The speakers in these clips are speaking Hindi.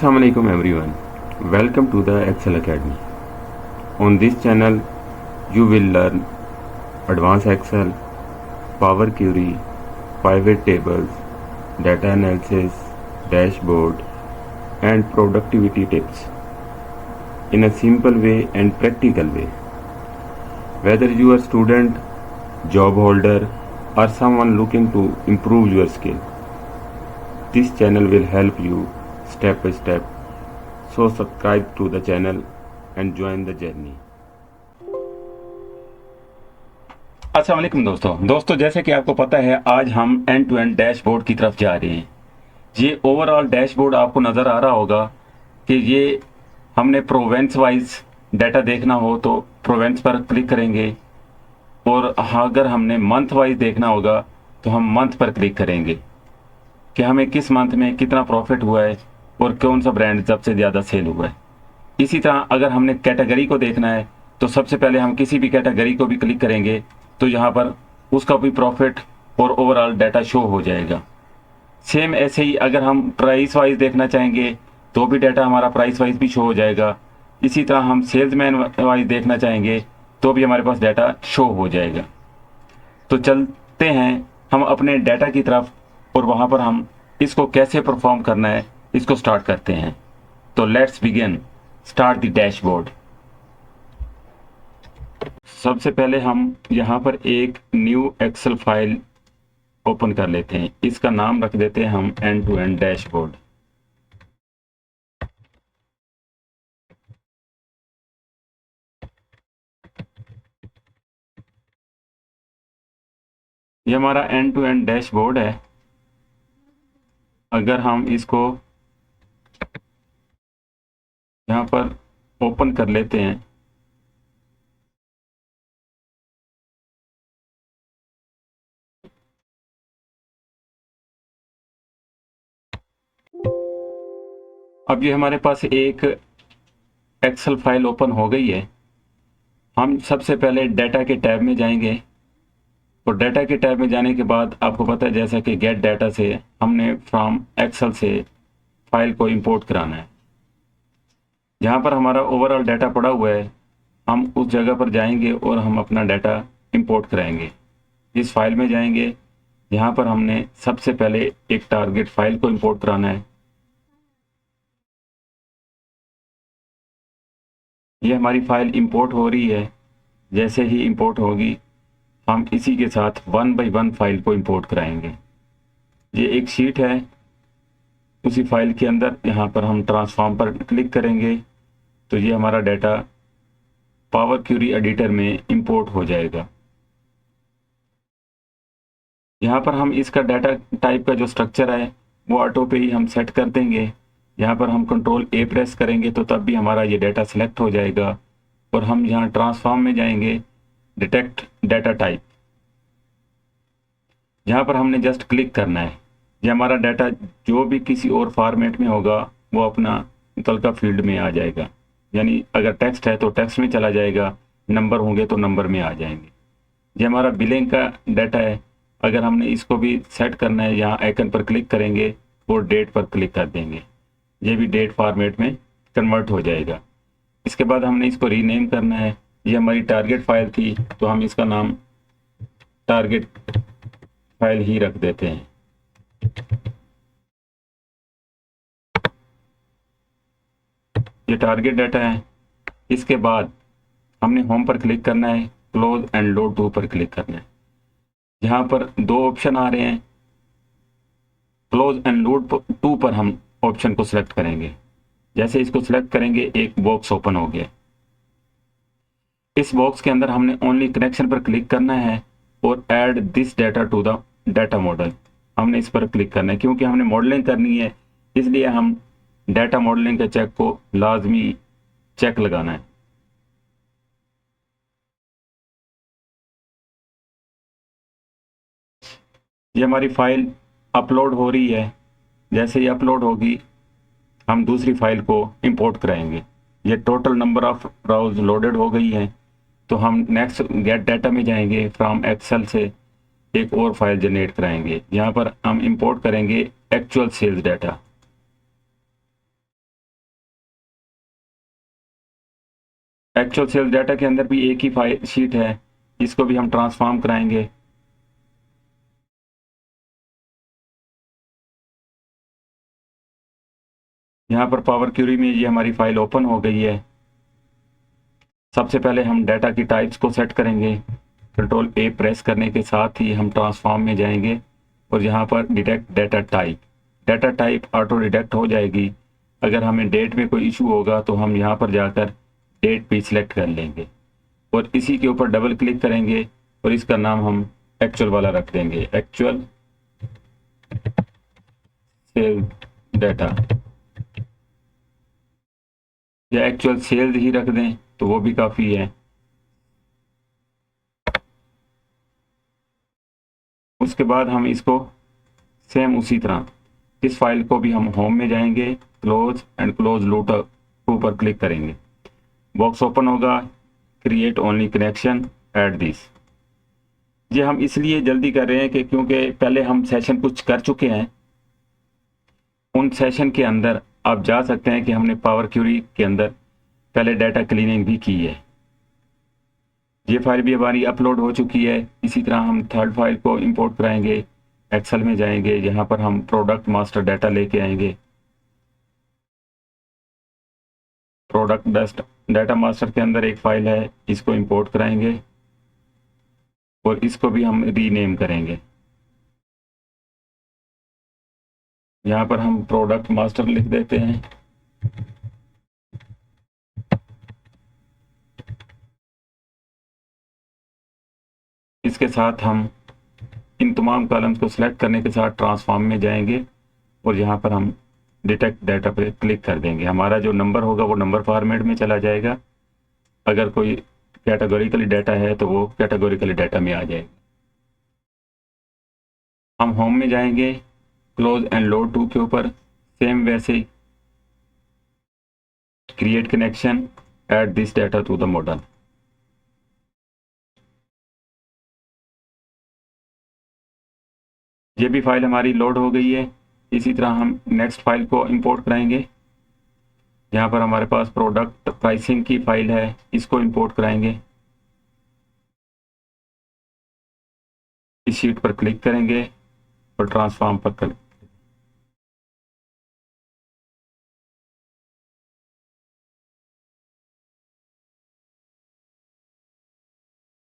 Assalamu alaikum everyone. Welcome to the Excel Academy. On this channel you will learn advanced Excel, Power Query, pivot tables, data analysis, dashboard and productivity tips in a simple way and practical way. Whether you are a student, job holder or someone looking to improve your skill, this channel will help you step by step. So subscribe to the channel and join the journey. अस्सलाम वालेकुम दोस्तों जैसे कि आपको पता है आज हम एंड टू एंड डैशबोर्ड की तरफ जा रहे हैं। ये ओवरऑल डैशबोर्ड आपको नज़र आ रहा होगा कि ये हमने प्रोवेंस वाइज डाटा देखना हो तो प्रोवेंस पर क्लिक करेंगे और अगर हमने मंथ वाइज देखना होगा तो हम मंथ पर क्लिक करेंगे कि हमें किस मंथ में कितना प्रॉफिट हुआ है और कौन सा ब्रांड सबसे ज़्यादा सेल हुआ है। इसी तरह अगर हमने कैटेगरी को देखना है तो सबसे पहले हम किसी भी कैटेगरी को भी क्लिक करेंगे तो यहाँ पर उसका भी प्रॉफिट और ओवरऑल डाटा शो हो जाएगा। सेम ऐसे ही अगर हम प्राइस वाइज देखना चाहेंगे तो भी डाटा हमारा प्राइस वाइज भी शो हो जाएगा। इसी तरह हम सेल्समैन वाइज देखना चाहेंगे तो भी हमारे पास डाटा शो हो जाएगा। तो चलते हैं हम अपने डाटा की तरफ और वहाँ पर हम इसको कैसे परफॉर्म करना है इसको स्टार्ट करते हैं। तो let's begin start the dashboard. सबसे पहले हम यहाँ पर एक न्यू एक्सेल फाइल ओपन कर लेते हैं। इसका नाम रख देते हैं हम एंड टू एंड डैशबोर्ड। ये हमारा एंड टू एंड डैशबोर्ड है। अगर हम इसको यहाँ पर ओपन कर लेते हैं अब ये हमारे पास एक एक्सेल फाइल ओपन हो गई है। हम सबसे पहले डाटा के टैब में जाएंगे और डाटा के टैब में जाने के बाद आपको पता है जैसा कि गेट डाटा से हमने फ्रॉम एक्सेल से फाइल को इंपोर्ट कराना है। जहाँ पर हमारा ओवरऑल डाटा पड़ा हुआ है हम उस जगह पर जाएंगे और हम अपना डाटा इंपोर्ट कराएंगे। इस फाइल में जाएंगे यहाँ पर हमने सबसे पहले एक टारगेट फाइल को इंपोर्ट कराना है। ये हमारी फाइल इंपोर्ट हो रही है। जैसे ही इंपोर्ट होगी हम इसी के साथ 1 बाय 1 फाइल को इंपोर्ट कराएंगे। ये एक शीट है। उसी फाइल के अंदर यहाँ पर हम ट्रांसफॉर्म पर क्लिक करेंगे तो ये हमारा डाटा पावर क्यूरी एडिटर में इंपोर्ट हो जाएगा। यहाँ पर हम इसका डाटा टाइप का जो स्ट्रक्चर है वो ऑटो पे ही हम सेट कर देंगे। यहाँ पर हम कंट्रोल ए प्रेस करेंगे तो तब भी हमारा ये डाटा सेलेक्ट हो जाएगा और हम यहाँ ट्रांसफॉर्म में जाएंगे डिटेक्ट डाटा टाइप। यहाँ पर हमने जस्ट क्लिक करना है। ये हमारा डाटा जो भी किसी और फॉर्मेट में होगा वो अपना निकल का फील्ड में आ जाएगा। यानी अगर टेक्स्ट है तो टेक्स्ट में चला जाएगा, नंबर होंगे तो नंबर में आ जाएंगे। ये हमारा बिलिंग का डाटा है। अगर हमने इसको भी सेट करना है यहाँ आइकन पर क्लिक करेंगे और डेट पर क्लिक कर देंगे। ये भी डेट फॉर्मेट में कन्वर्ट हो जाएगा। इसके बाद हमने इसको रीनेम करना है। ये हमारी टारगेट फाइल थी तो हम इसका नाम टारगेट फाइल ही रख देते हैं। ये टारगेट डाटा है। इसके बाद हमने होम पर क्लिक करना है, क्लोज एंड लोड टू पर क्लिक करना है। यहाँ पर दो ऑप्शन आ रहे हैं। क्लोज एंड लोड टू पर हम ऑप्शन को सिलेक्ट करेंगे। जैसे इसको सिलेक्ट करेंगे एक बॉक्स ओपन हो गया। इस बॉक्स के अंदर हमने ओनली कनेक्शन पर क्लिक करना है और add this data to the data model हमने इस पर क्लिक करना है। क्योंकि हमने मॉडलिंग करनी है इसलिए हम डाटा मॉडलिंग के चेक को लाजमी चेक लगाना है। ये हमारी फाइल अपलोड हो रही है। जैसे ही अपलोड होगी हम दूसरी फाइल को इंपोर्ट कराएंगे। ये total number of Rouse loaded हो गई है तो हम नेक्स्ट गेट डाटा में जाएंगे। फ्रॉम एक्सेल से एक और फाइल जनरेट कराएंगे। यहाँ पर हम इंपोर्ट करेंगे actual sales data. Actual sales data के अंदर भी एक ही फाइल शीट है, इसको भी हम ट्रांसफॉर्म कराएंगे। यहाँ पर पावर क्यूरी में ये हमारी फाइल ओपन हो गई है। सबसे पहले हम डाटा की टाइप्स को सेट करेंगे। कंट्रोल ए प्रेस करने के साथ ही हम ट्रांसफॉर्म में जाएंगे और यहाँ पर detect data type, data type auto detect हो जाएगी। अगर हमें डेट में कोई इशू होगा तो हम यहाँ पर जाकर डेट भी सिलेक्ट कर लेंगे और इसी के ऊपर डबल क्लिक करेंगे और इसका नाम हम एक्चुअल वाला रख देंगे, एक्चुअल सेल डाटा, या एक्चुअल सेल्स ही रख दें तो वो भी काफ़ी है। उसके बाद हम इसको सेम उसी तरह इस फाइल को भी हम होम में जाएंगे, क्लोज एंड क्लोज लूट ऊपर क्लिक करेंगे, बॉक्स ओपन होगा, create only connection add this. ये हम इसलिए जल्दी कर रहे हैं कि क्योंकि पहले हम सेशन कुछ कर चुके हैं। उन सेशन के अंदर आप जा सकते हैं कि हमने पावर क्यूरी के अंदर पहले डाटा क्लीनिंग भी की है। ये फाइल भी हमारी अपलोड हो चुकी है। इसी तरह हम थर्ड फाइल को इंपोर्ट कराएंगे, एक्सेल में जाएंगे, यहाँ पर हम प्रोडक्ट मास्टर डाटा लेके आएंगे। प्रोडक्ट बेस्ट डाटा मास्टर के अंदर एक फाइल है, इसको इंपोर्ट कराएंगे और इसको भी हम रीनेम करेंगे। यहाँ पर हम प्रोडक्ट मास्टर लिख देते हैं। इसके साथ हम इन तमाम कॉलम्स को सिलेक्ट करने के साथ ट्रांसफॉर्म में जाएंगे और यहाँ पर हम डिटेक्ट डाटा पे क्लिक कर देंगे। हमारा जो नंबर होगा वो नंबर फॉर्मेट में चला जाएगा। अगर कोई कैटेगोरिकली डाटा है तो वो कैटेगोरिकली डाटा में आ जाएगा। हम होम में जाएंगे, क्लोज एंड लोड टू के ऊपर सेम वैसे ही create connection add this data to the model. ये भी फाइल हमारी लोड हो गई है। इसी तरह हम नेक्स्ट फाइल को इंपोर्ट कराएंगे। यहाँ पर हमारे पास प्रोडक्ट प्राइसिंग की फाइल है, इसको इंपोर्ट कराएंगे। इस शीट पर क्लिक करेंगे और ट्रांसफॉर्म पर क्लिक।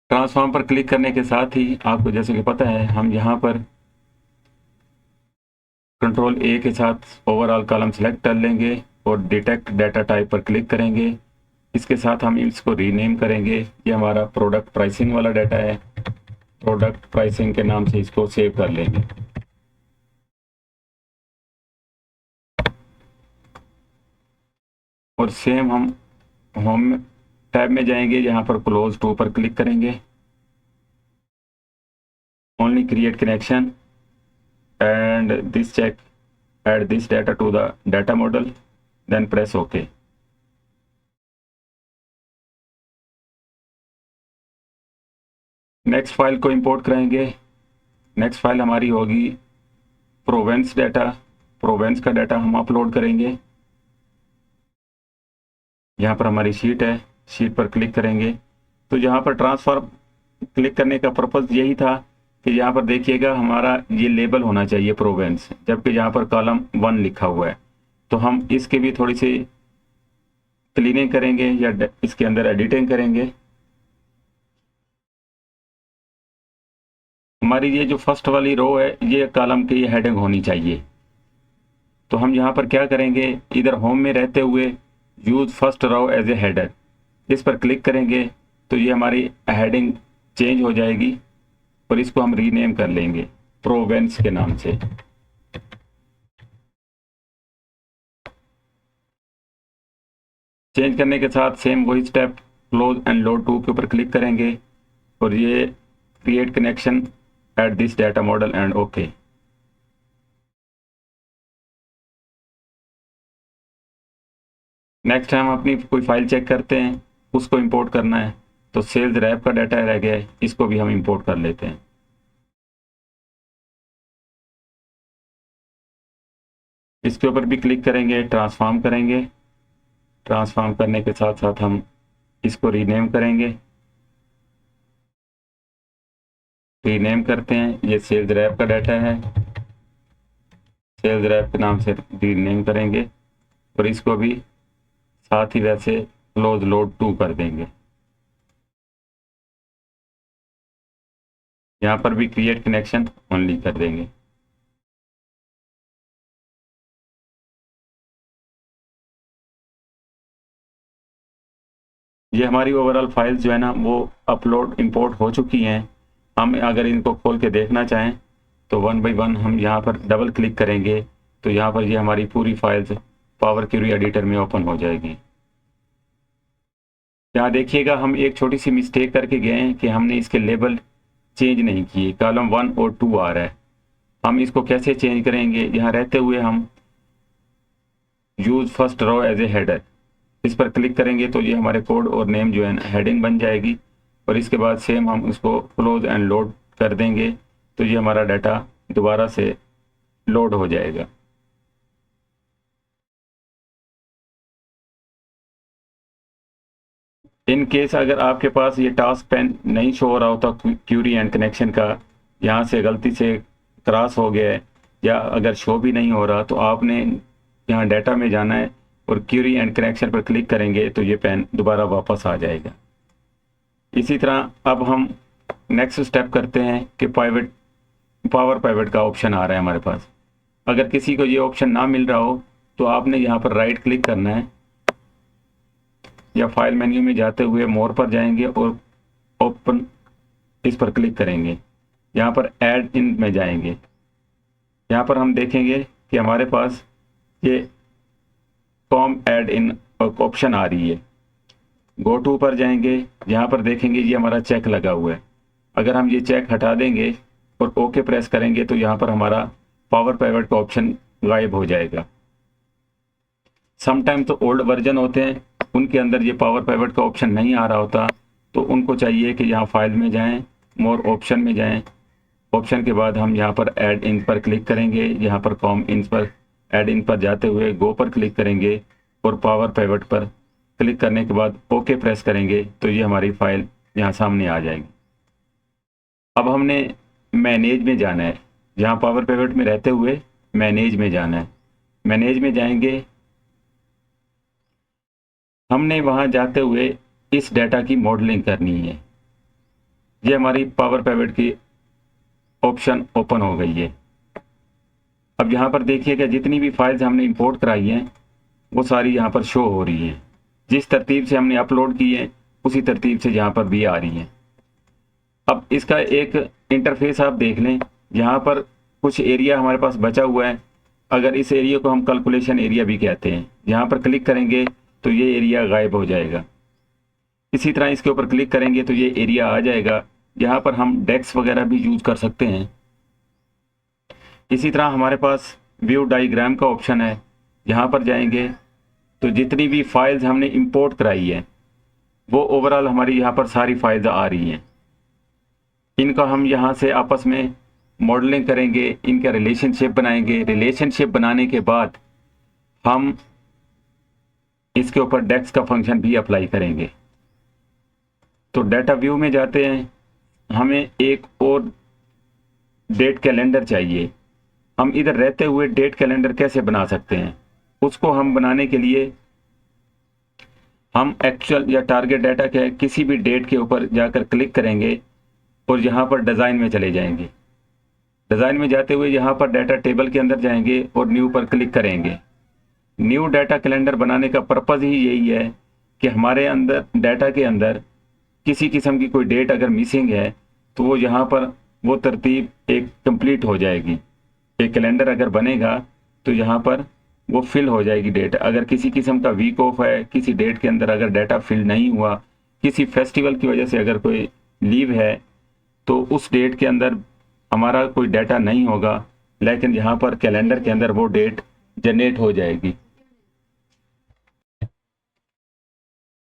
ट्रांसफॉर्म पर क्लिक करने के साथ ही आपको जैसे कि पता है हम यहाँ पर कंट्रोल ए के साथ ओवरऑल कॉलम सेलेक्ट कर लेंगे और डिटेक्ट डाटा टाइप पर क्लिक करेंगे। इसके साथ हम इसको रीनेम करेंगे। ये हमारा प्रोडक्ट प्राइसिंग वाला डाटा है, प्रोडक्ट प्राइसिंग के नाम से इसको सेव कर लेंगे। और सेम हम होम टैब में जाएंगे, यहाँ पर क्लोज टू पर क्लिक करेंगे, only create connection and this check add this data to the data model, then press OK। Next file को इंपोर्ट कराएंगे। नेक्स्ट फाइल हमारी होगी प्रोवेंस डाटा। प्रोवेंस का डाटा हम अपलोड करेंगे। यहाँ पर हमारी शीट है, शीट पर क्लिक करेंगे। तो यहाँ पर ट्रांसफर क्लिक करने का पर्पज़ यही था कि यहाँ पर देखिएगा हमारा ये लेबल होना चाहिए प्रोवेंस, जबकि यहाँ पर कॉलम 1 लिखा हुआ है। तो हम इसके भी थोड़ी सी क्लीनिंग करेंगे या इसके अंदर एडिटिंग करेंगे। हमारी ये जो फर्स्ट वाली रो है ये कॉलम की हेडिंग होनी चाहिए। तो हम यहाँ पर क्या करेंगे, इधर होम में रहते हुए use first row as a header, इस पर क्लिक करेंगे तो ये हमारी हेडिंग चेंज हो जाएगी और इसको हम रीनेम कर लेंगे प्रोवेंस के नाम से। चेंज करने के साथ सेम वही step close and load to के ऊपर क्लिक करेंगे और ये create connection add this data model and okay. Next हम अपनी कोई फाइल चेक करते हैं, उसको इंपोर्ट करना है। तो सेल्स रैप का डाटा रह गया है, इसको भी हम इंपोर्ट कर लेते हैं। इसके ऊपर भी क्लिक करेंगे, ट्रांसफॉर्म करेंगे। ट्रांसफॉर्म करने के साथ साथ हम इसको रीनेम करेंगे। रीनेम करते हैं, ये सेल्स रैप का डाटा है, सेल्स रैप के नाम से रीनेम करेंगे और इसको भी साथ ही वैसे क्लोज लोड 2 कर देंगे। यहाँ पर भी क्रिएट कनेक्शन ओनली कर देंगे। ये हमारी ओवरऑल फाइल्स जो है ना वो अपलोड इंपोर्ट हो चुकी हैं। हम अगर इनको खोल के देखना चाहें तो वन बाय वन हम यहाँ पर डबल क्लिक करेंगे तो यहाँ पर ये हमारी पूरी फाइल्स पावर क्यूरी एडिटर में ओपन हो जाएगी। यहाँ देखिएगा हम एक छोटी सी मिस्टेक करके गए हैं कि हमने इसके लेबल चेंज नहीं किए, कॉलम 1 और 2 आ रहा है। हम इसको कैसे चेंज करेंगे, यहाँ रहते हुए हम use first row as a header इस पर क्लिक करेंगे तो ये हमारे कोड और नेम जो है हेडिंग बन जाएगी और इसके बाद सेम हम उसको क्लोज एंड लोड कर देंगे तो ये हमारा डाटा दोबारा से लोड हो जाएगा। इन केस अगर आपके पास ये टास्क पेन नहीं शो हो रहा होता क्यूरी एंड कनेक्शन का, यहाँ से गलती से क्रॉस हो गया है या अगर शो भी नहीं हो रहा तो आपने यहाँ डाटा में जाना है और क्यूरी एंड कनेक्शन पर क्लिक करेंगे तो ये पेन दोबारा वापस आ जाएगा। इसी तरह अब हम नेक्स्ट स्टेप करते हैं कि पावर पाइवट का ऑप्शन आ रहा है हमारे पास। अगर किसी को ये ऑप्शन ना मिल रहा हो तो आपने यहाँ पर राइट क्लिक करना है या फाइल मेन्यू में जाते हुए मोर पर जाएंगे और ओपन इस पर क्लिक करेंगे। यहाँ पर ऐड इन में जाएंगे, यहाँ पर हम देखेंगे कि हमारे पास ये कॉम ऐड इन ऑप्शन आ रही है। गो टू पर जाएंगे, यहाँ पर देखेंगे ये हमारा चेक लगा हुआ है। अगर हम ये चेक हटा देंगे और ओके प्रेस करेंगे तो यहाँ पर हमारा पावर पाइवट का ऑप्शन गायब हो जाएगा। समटाइम तो ओल्ड वर्जन होते हैं उनके अंदर ये पावर पाइवट का ऑप्शन नहीं आ रहा होता तो उनको चाहिए कि यहाँ फाइल में जाएं, मोर ऑप्शन में जाएं। ऑप्शन के बाद हम यहाँ पर ऐड इन पर क्लिक करेंगे, यहाँ पर कॉम इन पर ऐड इन पर जाते हुए गो पर क्लिक करेंगे और पावर पाइवट पर क्लिक करने के बाद ओके प्रेस करेंगे तो ये हमारी फाइल यहाँ सामने आ जाएगी। अब हमने मैनेज में जाना है, यहाँ पावर पाइवट में रहते हुए मैनेज में जाना है। मैनेज में जाएंगे, हमने वहाँ जाते हुए इस डाटा की मॉडलिंग करनी है। ये हमारी पावर पाइवट की ऑप्शन ओपन हो गई है। अब यहाँ पर देखिएगा जितनी भी फाइल्स हमने इंपोर्ट कराई हैं वो सारी यहाँ पर शो हो रही हैं। जिस तरतीब से हमने अपलोड की है उसी तरतीब से यहाँ पर भी आ रही हैं। अब इसका एक इंटरफेस आप देख लें, यहाँ पर कुछ एरिया हमारे पास बचा हुआ है। अगर इस एरिया को हम कैलकुलेशन एरिया भी कहते हैं, यहाँ पर क्लिक करेंगे तो ये एरिया गायब हो जाएगा। इसी तरह इसके ऊपर क्लिक करेंगे तो ये एरिया आ जाएगा। यहाँ पर हम डेक्स वगैरह भी यूज कर सकते हैं। इसी तरह हमारे पास व्यू डायग्राम का ऑप्शन है, यहाँ पर जाएंगे तो जितनी भी फाइल्स हमने इंपोर्ट कराई है वो ओवरऑल हमारी यहाँ पर सारी फाइल्स आ रही हैं। इनका हम यहाँ से आपस में मॉडलिंग करेंगे, इनका रिलेशनशिप बनाएंगे। रिलेशनशिप बनाने के बाद हम इसके ऊपर डेक्स का फंक्शन भी अप्लाई करेंगे। तो डाटा व्यू में जाते हैं, हमें एक और डेट कैलेंडर चाहिए। हम इधर रहते हुए डेट कैलेंडर कैसे बना सकते हैं, उसको हम बनाने के लिए हम एक्चुअल या टारगेट डाटा के किसी भी डेट के ऊपर जाकर क्लिक करेंगे और यहाँ पर डिज़ाइन में चले जाएंगे। डिज़ाइन में जाते हुए यहाँ पर डाटा टेबल के अंदर जाएंगे और न्यू पर क्लिक करेंगे। न्यू डाटा कैलेंडर बनाने का पर्पज़ ही यही है कि हमारे अंदर डाटा के अंदर किसी किस्म की कोई डेट अगर मिसिंग है तो वो यहाँ पर वो तरतीब एक कंप्लीट हो जाएगी। एक कैलेंडर अगर बनेगा तो यहाँ पर वो फिल हो जाएगी डेट। अगर किसी किस्म का वीक ऑफ है, किसी डेट के अंदर अगर डाटा फिल नहीं हुआ, किसी फेस्टिवल की वजह से अगर कोई लीव है तो उस डेट के अंदर हमारा कोई डाटा नहीं होगा, लेकिन यहाँ पर कैलेंडर के अंदर वो डेट जनरेट हो जाएगी।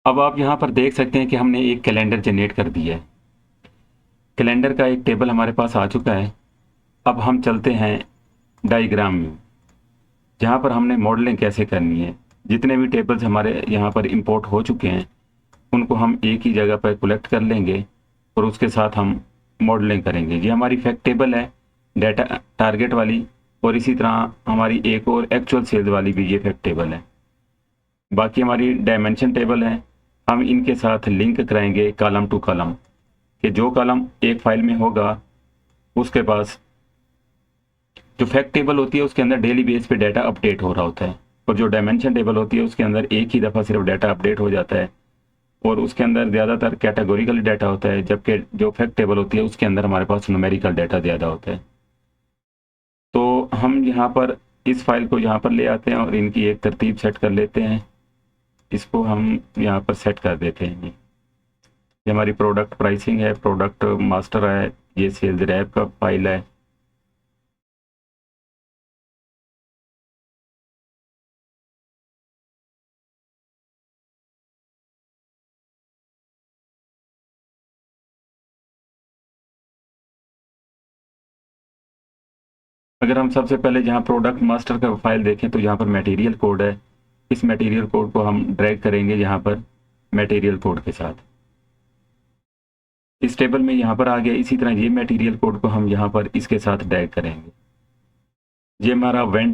अब आप यहाँ पर देख सकते हैं कि हमने एक कैलेंडर जनरेट कर दिया है। कैलेंडर का एक टेबल हमारे पास आ चुका है। अब हम चलते हैं डायग्राम में, जहाँ पर हमने मॉडलिंग कैसे करनी है। जितने भी टेबल्स हमारे यहाँ पर इंपोर्ट हो चुके हैं उनको हम एक ही जगह पर कलेक्ट कर लेंगे और उसके साथ हम मॉडलिंग करेंगे। ये हमारी फैक्ट टेबल है डाटा टारगेट वाली, और इसी तरह हमारी एक और एक्चुअल सेल्स वाली भी ये फैक्ट टेबल है। बाकी हमारी डायमेंशन टेबल है, हम इनके साथ लिंक कराएंगे कॉलम टू कॉलम, कि जो कॉलम एक फाइल में होगा उसके पास जो फैक्ट टेबल होती है उसके अंदर डेली बेस पे डाटा अपडेट हो रहा होता है, और जो डायमेंशन टेबल होती है उसके अंदर एक ही दफ़ा सिर्फ डाटा अपडेट हो जाता है, और उसके अंदर ज़्यादातर कैटेगोरिकल डाटा होता है, जबकि जो फैक्ट टेबल होती है उसके अंदर हमारे पास न्यूमेरिकल डाटा ज़्यादा होता है। तो हम यहाँ पर इस फाइल को यहाँ पर ले आते हैं और इनकी एक तरतीब सेट कर लेते हैं। इसको हम यहाँ पर सेट कर देते हैं। ये हमारी प्रोडक्ट प्राइसिंग है, प्रोडक्ट मास्टर है, ये सेल्स रैप का फाइल है। अगर हम सबसे पहले जहाँ प्रोडक्ट मास्टर का फाइल देखें तो यहाँ पर मटेरियल कोड है। इस मटेरियल कोड को हम ड्रैग करेंगे यहाँ पर मटेरियल कोड के साथ, इस टेबल में यहाँ पर आ गया। इसी तरह ये मटेरियल कोड को हम यहाँ पर इसके साथ ड्रैग करेंगे। ये हमारा वन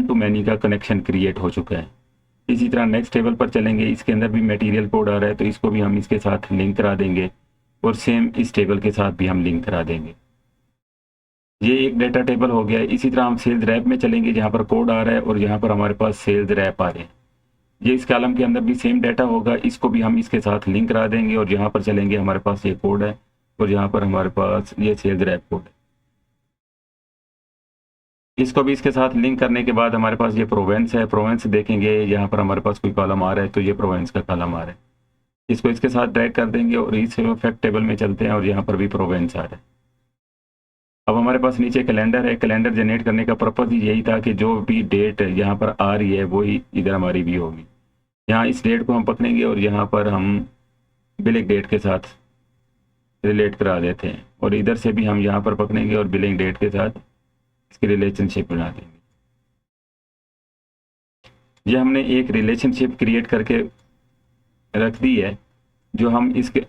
टू मैनी का कनेक्शन क्रिएट हो चुका है। इसी तरह नेक्स्ट टेबल पर चलेंगे, इसके अंदर भी मटेरियल कोड आ रहा है, तो इसको भी हम इसके साथ लिंक करा देंगे, और सेम इस टेबल के साथ भी हम लिंक करा देंगे। ये एक डाटा टेबल हो गया। इसी तरह हम सेल्स रैप में चलेंगे, जहाँ पर कोड आ रहा है और यहाँ पर हमारे पास सेल्स रैप आ रहे हैं। ये इस कॉलम के अंदर भी सेम डाटा होगा, इसको भी हम इसके साथ लिंक करा देंगे, और यहाँ पर चलेंगे हमारे पास ये कोड है और यहाँ पर हमारे पास ये सेल्स रैप कोड है। इसको भी इसके साथ लिंक करने के बाद हमारे पास ये प्रोवेंस है। प्रोवेंस देखेंगे यहाँ पर हमारे पास कोई कॉलम आ रहा है, तो ये प्रोवेंस का कॉलम आ रहा है, इसको इसके साथ ड्रैग कर देंगे और इस फैक्ट टेबल में चलते हैं और यहाँ पर भी प्रोवेंस आ रहा है। अब हमारे पास नीचे कैलेंडर है। कैलेंडर जनरेट करने का पर्पज़ ही यही था कि जो भी डेट यहाँ पर आ रही है वही इधर हमारी भी होगी। यहाँ इस डेट को हम पकड़ेंगे और यहाँ पर हम बिलिंग डेट के साथ रिलेट करा देते हैं, और इधर से भी हम यहाँ पर पकड़ेंगे और बिलिंग डेट के साथ इसकी रिलेशनशिप बना देंगे। ये हमने एक रिलेशनशिप क्रिएट करके रख दी है, जो हम इसके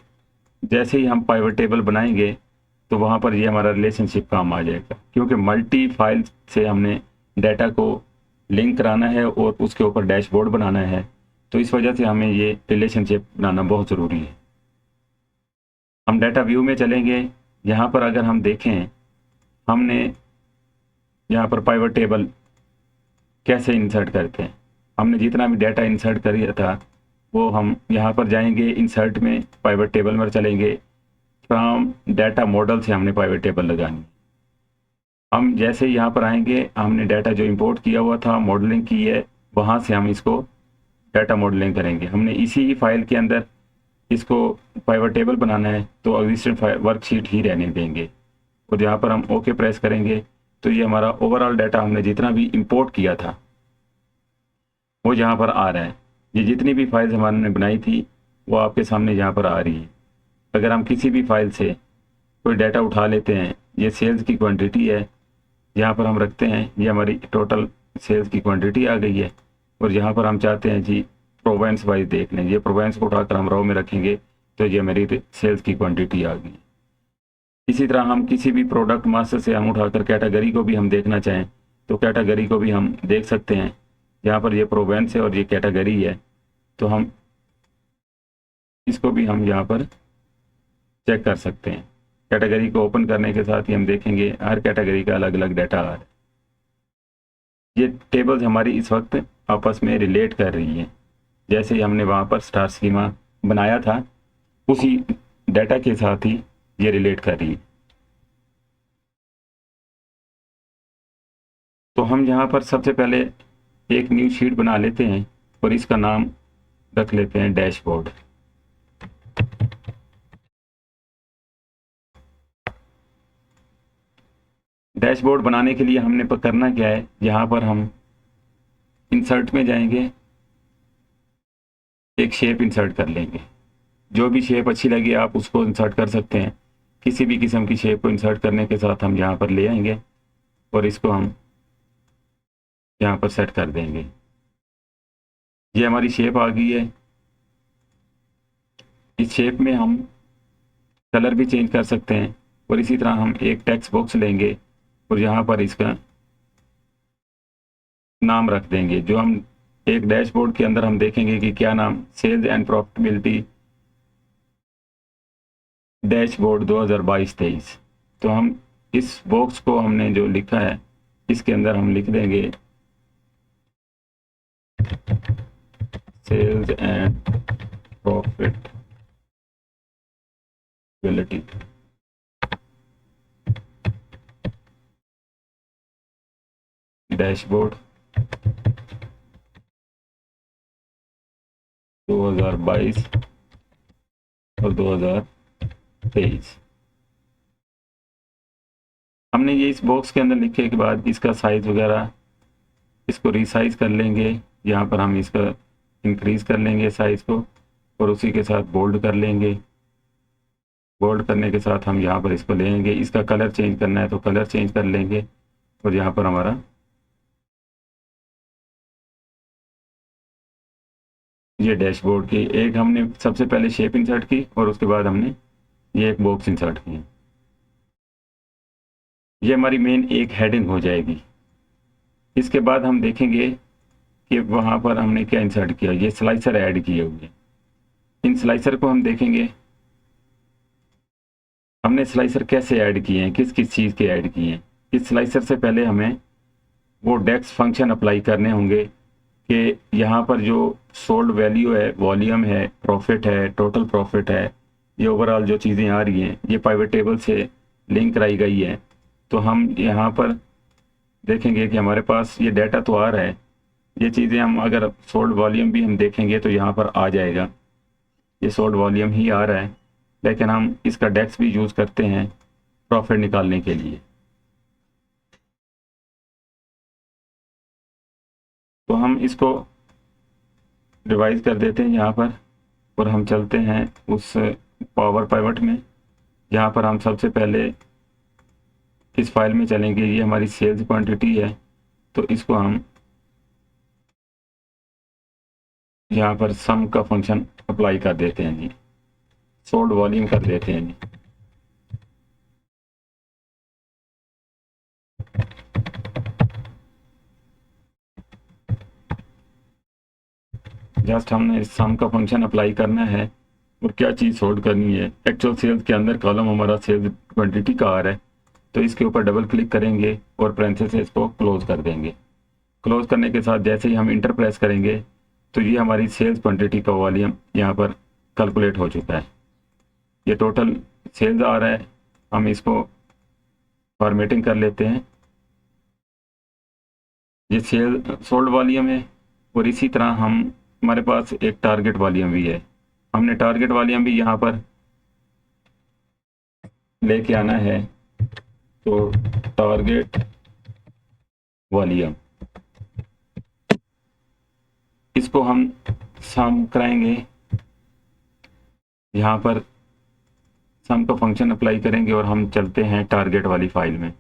जैसे ही हम पाइवट टेबल बनाएंगे तो वहाँ पर ये हमारा रिलेशनशिप काम आ जाएगा, क्योंकि मल्टी फाइल से हमने डाटा को लिंक कराना है और उसके ऊपर डैशबोर्ड बनाना है, तो इस वजह से हमें ये रिलेशनशिप बनाना बहुत ज़रूरी है। हम डाटा व्यू में चलेंगे। यहाँ पर अगर हम देखें, हमने यहाँ पर पाइवट टेबल कैसे इंसर्ट करते हैं, हमने जितना भी डाटा इंसर्ट किया था वो हम यहाँ पर जाएंगे, इंसर्ट में पाइवट टेबल में चलेंगे। फ्रॉम डाटा मॉडल से हमने पाइवट टेबल लगानी। हम जैसे यहाँ पर आएंगे, हमने डाटा जो इंपोर्ट किया हुआ था, मॉडलिंग की है, वहाँ से हम इसको डाटा मॉडलिंग करेंगे। हमने इसी फाइल के अंदर इसको पाइवट टेबल बनाना है, तो एग्जिस्टिंग वर्कशीट ही रहने देंगे, और यहाँ पर हम ओके प्रेस करेंगे तो ये हमारा ओवरऑल डाटा हमने जितना भी इंपोर्ट किया था वो यहाँ पर आ रहा है। ये जितनी भी फाइल्स हमारे बनाई थी वो आपके सामने यहाँ पर आ रही है। अगर हम किसी भी फाइल से कोई डाटा उठा लेते हैं, ये सेल्स की क्वांटिटी है, यहाँ पर हम रखते हैं, ये हमारी टोटल सेल्स की क्वांटिटी आ गई है, और यहाँ पर हम चाहते हैं जी प्रोवेंस वाइज देख लें। ये प्रोवेंस को उठाकर हम रो में रखेंगे तो ये मेरी सेल्स की क्वांटिटी आ गई। इसी तरह हम किसी भी प्रोडक्ट मास्टर से हम उठाकर कैटेगरी को भी हम देखना चाहें तो कैटेगरी को भी हम देख सकते हैं। यहाँ पर ये प्रोवेंस है और ये कैटेगरी है, तो हम इसको भी हम यहाँ पर चेक कर सकते हैं। कैटेगरी को ओपन करने के साथ ही हम देखेंगे हर कैटेगरी का अलग अलग डाटा आ रहा है। ये टेबल्स हमारी इस वक्त आपस में रिलेट कर रही हैं, जैसे ही हमने वहाँ पर स्टार स्कीमा बनाया था उसी डाटा के साथ ही ये रिलेट कर रही है। तो हम यहाँ पर सबसे पहले एक न्यू शीट बना लेते हैं और इसका नाम रख लेते हैं डैशबोर्ड। डैशबोर्ड बनाने के लिए हमने करना क्या है, यहाँ पर हम इंसर्ट में जाएंगे, एक शेप इंसर्ट कर लेंगे। जो भी शेप अच्छी लगी आप उसको इंसर्ट कर सकते हैं। किसी भी किस्म की शेप को इंसर्ट करने के साथ हम यहाँ पर ले आएंगे और इसको हम यहाँ पर सेट कर देंगे। ये हमारी शेप आ गई है। इस शेप में हम कलर भी चेंज कर सकते हैं। और इसी तरह हम एक टेक्स्ट बॉक्स लेंगे और यहाँ पर इसका नाम रख देंगे, जो हम एक डैशबोर्ड के अंदर हम देखेंगे कि क्या नाम, सेल्स एंड प्रॉफिटेबिलिटी डैशबोर्ड 2022-23। तो हम इस बॉक्स को हमने जो लिखा है इसके अंदर हम लिख देंगे सेल्स एंड प्रॉफिटेबिलिटी डैशबोर्ड 2022 और 2023। हमने ये इस बॉक्स के अंदर लिखने के बाद इसका साइज वगैरह इसको रिसाइज कर लेंगे। यहाँ पर हम इसका इंक्रीज कर लेंगे साइज को और उसी के साथ बोल्ड कर लेंगे। बोल्ड करने के साथ हम यहाँ पर इसको लेंगे, इसका कलर चेंज करना है तो कलर चेंज कर लेंगे। और यहाँ पर हमारा ये डैशबोर्ड की एक हमने सबसे पहले शेप इंसर्ट की और उसके बाद हमने ये एक बॉक्स इंसर्ट किया। ये हमारी मेन एक हेडिंग हो जाएगी। इसके बाद हम देखेंगे कि वहाँ पर हमने क्या इंसर्ट किया, ये स्लाइसर ऐड किए हुए। इन स्लाइसर को हम देखेंगे हमने स्लाइसर कैसे ऐड किए हैं, किस किस चीज़ के ऐड किए हैं। इस स्लाइसर से पहले हमें वो डेक्स फंक्शन अप्लाई करने होंगे कि यहाँ पर जो सोल्ड वैल्यू है, वॉल्यूम है, प्रॉफिट है, टोटल प्रॉफिट है, ये ओवरऑल जो चीज़ें आ रही हैं ये पाइवट टेबल से लिंक कराई गई है। तो हम यहाँ पर देखेंगे कि हमारे पास ये डाटा तो आ रहा है, ये चीज़ें हम अगर सोल्ड वॉल्यूम भी हम देखेंगे तो यहाँ पर आ जाएगा, ये सोल्ड वॉल्यूम ही आ रहा है। लेकिन हम इसका डेक्स भी यूज़ करते हैं प्रॉफिट निकालने के लिए। तो हम इसको रिवाइज कर देते हैं यहाँ पर और हम चलते हैं उस पावर पाइवट में। यहाँ पर हम सबसे पहले इस फाइल में चलेंगे, ये हमारी सेल्स क्वांटिटी है तो इसको हम यहाँ पर सम का फंक्शन अप्लाई कर देते हैं जी, सोल्ड वॉल्यूम कर देते हैं जी। जस्ट हमने इस सम का फंक्शन अप्लाई करना है और क्या चीज़ सोल्ड करनी है। एक्चुअल सेल्स के अंदर कॉलम हमारा सेल्स क्वांटिटी का आ रहा है तो इसके ऊपर डबल क्लिक करेंगे और पैरेंथेसिस को क्लोज कर देंगे। क्लोज करने के साथ जैसे ही हम इंटर प्रेस करेंगे तो ये हमारी सेल्स क्वांटिटी का वॉल्यूम यहाँ पर कैलकुलेट हो चुका है। ये टोटल सेल्स आ रहा है, हम इसको फॉर्मेटिंग कर लेते हैं। ये सेल सोल्ड वॉल्यूम है और इसी तरह हम हमारे पास एक टारगेट वॉल्यूम भी है। हमने टारगेट वॉल्यूम भी यहाँ पर लेके आना है। तो टारगेट वॉल्यूम इसको हम सम कराएंगे, यहाँ पर सम का फंक्शन अप्लाई करेंगे और हम चलते हैं टारगेट वाली फाइल में।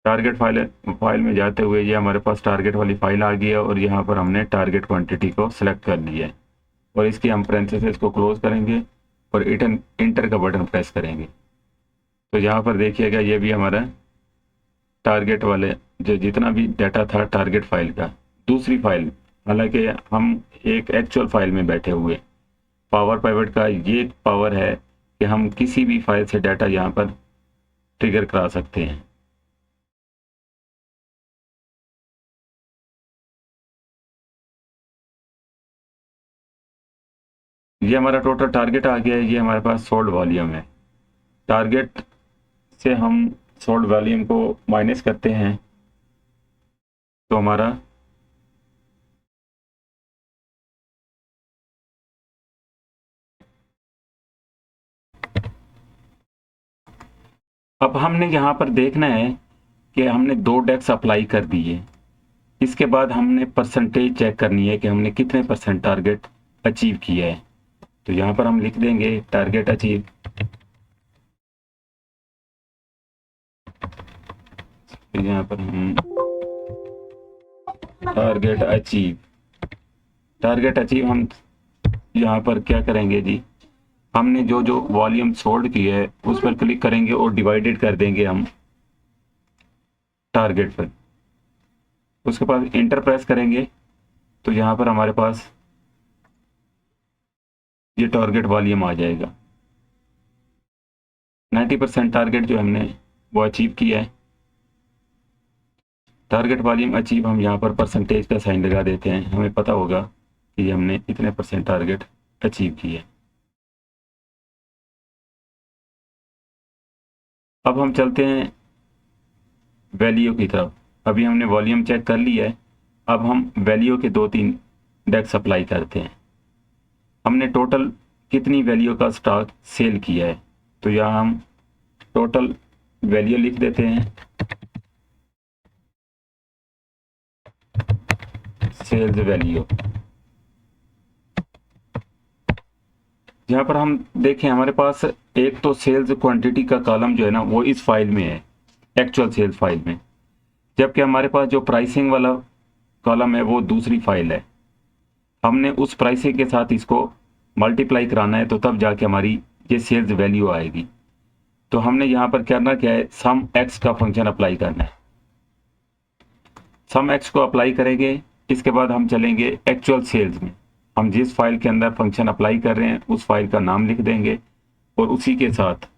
टारगेट फाइल में जाते हुए ये हमारे पास टारगेट वाली फाइल आ गई है और यहाँ पर हमने टारगेट क्वांटिटी को सिलेक्ट कर लिया है और इसकी हम पैरेंथेसिस को क्लोज करेंगे और इंटर का बटन प्रेस करेंगे। तो यहाँ पर देखिएगा ये भी हमारा टारगेट वाले जो जितना भी डाटा था टारगेट फाइल का, दूसरी फाइल, हालांकि हम एक एक्चुअल फाइल में बैठे हुए। पावर पाइवट का ये पावर है कि हम किसी भी फाइल से डाटा यहाँ पर ट्रिगर करा सकते हैं। ये हमारा टोटल टारगेट आ गया है, ये हमारे पास सोल्ड वॉल्यूम है। टारगेट से हम सोल्ड वॉल्यूम को माइनस करते हैं तो हमारा अब हमने यहाँ पर देखना है कि हमने 2 डेक्स अप्लाई कर दिए। इसके बाद हमने परसेंटेज चेक करनी है कि हमने कितने % टारगेट अचीव किया है। तो यहाँ पर हम लिख देंगे टारगेट अचीव, यहाँ पर हम टारगेट अचीव हम यहाँ पर क्या करेंगे जी, हमने जो जो वॉल्यूम सोल्ड की है उस पर क्लिक करेंगे और डिवाइडेड कर देंगे हम टारगेट पर। उसके बाद इंटर प्रेस करेंगे तो यहाँ पर हमारे पास ये टारगेट वॉल्यूम आ जाएगा। 90% टारगेट जो हमने वो अचीव किया है। टारगेट वॉल्यूम अचीव हम यहाँ पर परसेंटेज का साइन लगा देते हैं, हमें पता होगा कि हमने इतने % टारगेट अचीव किया है। अब हम चलते हैं वैल्यू की तरफ। अभी हमने वॉल्यूम चेक कर लिया है, अब हम वैल्यू के 2-3 डेक्स अप्लाई करते हैं। हमने टोटल कितनी वैल्यू का स्टॉक सेल किया है, तो यहाँ हम टोटल वैल्यू लिख देते हैं, सेल्स वैल्यू। यहाँ पर हम देखें हमारे पास एक तो सेल्स क्वांटिटी का कॉलम जो है ना वो इस फाइल में है, एक्चुअल सेल्स फाइल में, जबकि हमारे पास जो प्राइसिंग वाला कॉलम है वो दूसरी फाइल है। हमने उस प्राइसिंग के साथ इसको मल्टीप्लाई कराना है, तो तब जाके हमारी ये सेल्स वैल्यू आएगी। तो हमने यहाँ पर करना क्या है, सम एक्स का फंक्शन अप्लाई करना है। सम एक्स को अप्लाई करेंगे, इसके बाद हम चलेंगे एक्चुअल सेल्स में। हम जिस फाइल के अंदर फंक्शन अप्लाई कर रहे हैं उस फाइल का नाम लिख देंगे और उसी के साथ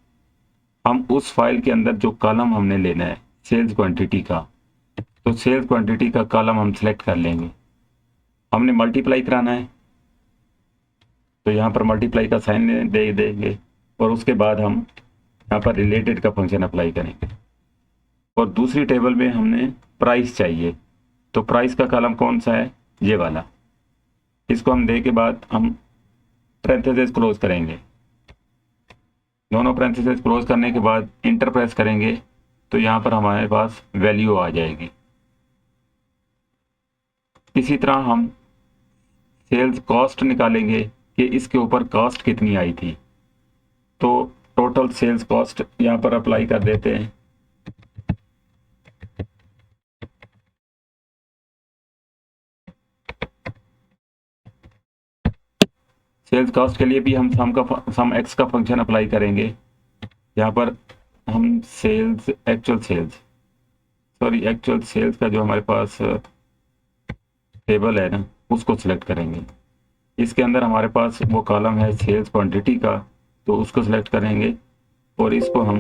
हम उस फाइल के अंदर जो कॉलम हमने लेना है सेल्स क्वांटिटी का, तो सेल्स क्वांटिटी का कॉलम हम सेलेक्ट कर लेंगे। हमने मल्टीप्लाई कराना है तो यहाँ पर मल्टीप्लाई का साइन दे देंगे और उसके बाद हम यहाँ पर रिलेटेड का फंक्शन अप्लाई करेंगे। और दूसरी टेबल में हमने प्राइस चाहिए, तो प्राइस का कॉलम कौन सा है, ये वाला। इसको हम दे के बाद हम पैरेंथेसिस क्लोज करेंगे। दोनों पैरेंथेसिस क्लोज करने के बाद इंटर प्रेस करेंगे तो यहाँ पर हमारे पास वैल्यू आ जाएगी। इसी तरह हम सेल्स कॉस्ट निकालेंगे कि इसके ऊपर कॉस्ट कितनी आई थी, तो टोटल सेल्स कॉस्ट यहाँ पर अप्लाई कर देते हैं। सेल्स कॉस्ट के लिए भी हम सम एक्स का फंक्शन अप्लाई करेंगे। यहाँ पर हम सेल्स एक्चुअल सेल्स का जो हमारे पास टेबल है ना उसको सिलेक्ट करेंगे। इसके अंदर हमारे पास वो कॉलम है सेल्स क्वांटिटी का, तो उसको सिलेक्ट करेंगे और इसको हम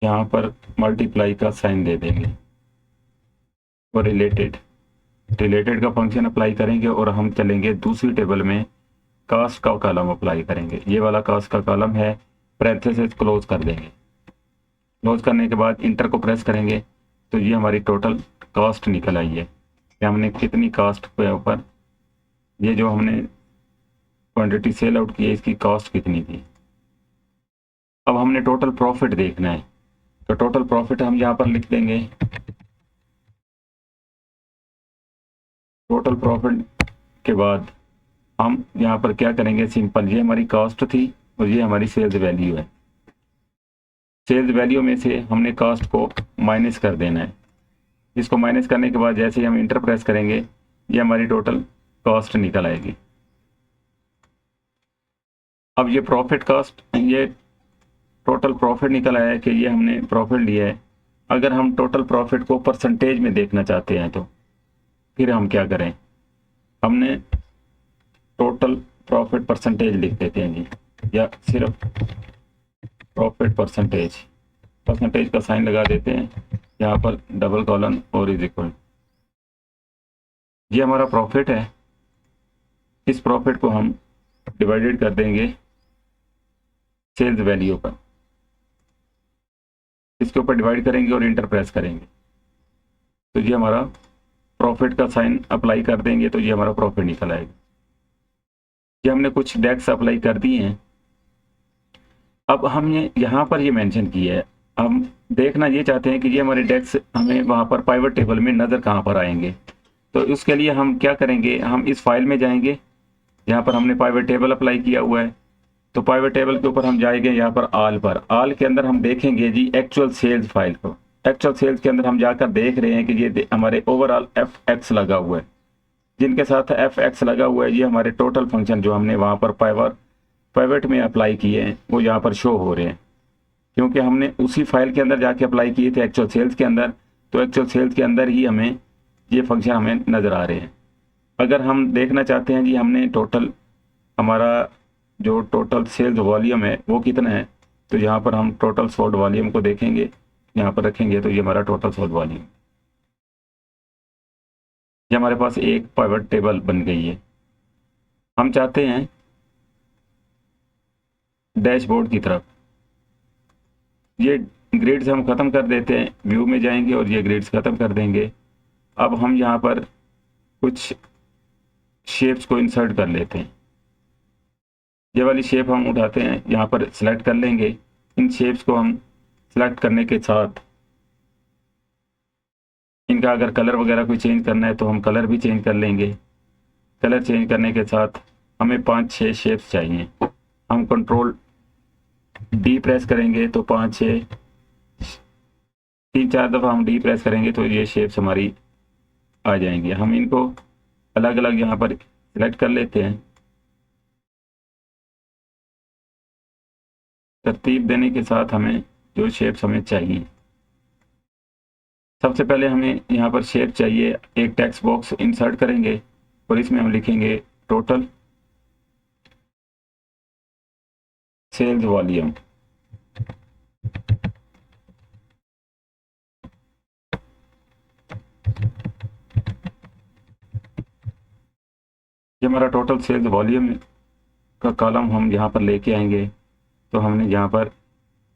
यहाँ पर मल्टीप्लाई का साइन दे देंगे और रिलेटेड का फंक्शन अप्लाई करेंगे और हम चलेंगे दूसरी टेबल में कास्ट का कॉलम अप्लाई करेंगे। ये वाला कास्ट का कॉलम है, पैरेंथेसिस क्लोज कर देंगे। क्लोज करने के बाद इंटर को प्रेस करेंगे तो ये हमारी टोटल कास्ट निकल आई है कि हमने कितनी कास्ट के ऊपर ये जो हमने क्वांटिटी सेल आउट की है इसकी कास्ट कितनी थी। अब हमने टोटल प्रॉफिट देखना है, तो टोटल प्रॉफिट हम यहाँ पर लिख देंगे। टोटल प्रॉफिट के बाद हम यहाँ पर क्या करेंगे, सिंपल, ये हमारी कॉस्ट थी और ये हमारी सेल्स वैल्यू है। सेल्स वैल्यू में से हमने कॉस्ट को माइनस कर देना है। इसको माइनस करने के बाद जैसे ही हम इंटर प्रेस करेंगे ये हमारी टोटल कॉस्ट निकल आएगी। अब ये प्रॉफिट कॉस्ट, ये टोटल प्रॉफिट निकल आया है कि ये हमने प्रॉफिट लिया है। अगर हम टोटल प्रॉफिट को परसेंटेज में देखना चाहते हैं तो फिर हम क्या करें, हमने टोटल प्रॉफिट परसेंटेज लिख देते हैं जी, या सिर्फ प्रॉफिट परसेंटेज का साइन लगा देते हैं यहाँ पर डबल कॉलन और इज इक्वल। ये हमारा प्रॉफिट है, इस प्रॉफिट को हम डिवाइडेड कर देंगे सेल्स वैल्यू पर। इसके ऊपर डिवाइड करेंगे और इंटर प्रेस करेंगे तो ये हमारा प्रॉफिट का साइन अप्लाई कर देंगे तो ये हमारा प्रॉफिट निकल आएगा। ये हमने कुछ डेक्स अप्लाई कर दिए हैं। अब हमने यहाँ पर ये मेंशन किया है, हम देखना ये चाहते हैं कि ये हमारे डेक्स हमें वहाँ पर पाइवट टेबल में नज़र कहाँ पर आएंगे। तो उसके लिए हम क्या करेंगे, हम इस फाइल में जाएंगे, यहाँ पर हमने पाइवट टेबल अप्लाई किया हुआ है, तो पाइवट टेबल के ऊपर हम जाएंगे यहाँ पर ऑल पर। ऑल के अंदर हम देखेंगे जी एक्चुअल सेल्स फाइल को। एक्चुअल सेल्स के अंदर हम जाकर देख रहे हैं कि ये हमारे ओवरऑल FX लगा हुआ है। जिनके साथ FX लगा हुआ है, ये हमारे टोटल फंक्शन जो हमने वहाँ पर पाइवट में अप्लाई किए हैं वो यहाँ पर शो हो रहे हैं, क्योंकि हमने उसी फाइल के अंदर जाके अप्लाई किए थे एक्चुअल सेल्स के अंदर। तो एक्चुअल सेल्स के अंदर ही हमें ये फंक्शन हमें नज़र आ रहे हैं। अगर हम देखना चाहते हैं जी हमने हमारा जो टोटल सेल्स वॉल्यूम है वो कितना है, तो यहाँ पर हम टोटल सोल्ड वॉल्यूम को देखेंगे, यहाँ पर रखेंगे, तो ये हमारा टोटल सोल्ड वॉल्यूम, ये हमारे पास एक पाइवट टेबल बन गई है। हम चाहते हैं डैशबोर्ड की तरफ, ये ग्रिड्स हम ख़त्म कर देते हैं, व्यू में जाएंगे और ये ग्रिड्स ख़त्म कर देंगे। अब हम यहाँ पर कुछ शेप्स को इंसर्ट कर लेते हैं। ये वाली शेप हम उठाते हैं, यहाँ पर सिलेक्ट कर लेंगे। इन शेप्स को हम सिलेक्ट करने के साथ इनका अगर कलर वगैरह कोई चेंज करना है तो हम कलर भी चेंज कर लेंगे। कलर चेंज करने के साथ हमें 5-6 शेप्स चाहिए। हम कंट्रोल D प्रेस करेंगे तो 5-6, 3-4 दफ़ा हम D प्रेस करेंगे तो ये शेप्स हमारी आ जाएंगी। हम इनको अलग अलग यहाँ पर सिलेक्ट कर लेते हैं। तरतीब देने के साथ हमें जो शेप्स हमें चाहिए, सबसे पहले हमें यहाँ पर शेप चाहिए। एक टेक्स्ट बॉक्स इंसर्ट करेंगे और इसमें हम लिखेंगे टोटल सेल्स वॉल्यूम। ये हमारा टोटल सेल्स वॉल्यूम का कॉलम हम यहाँ पर लेके आएंगे। तो हमने यहाँ पर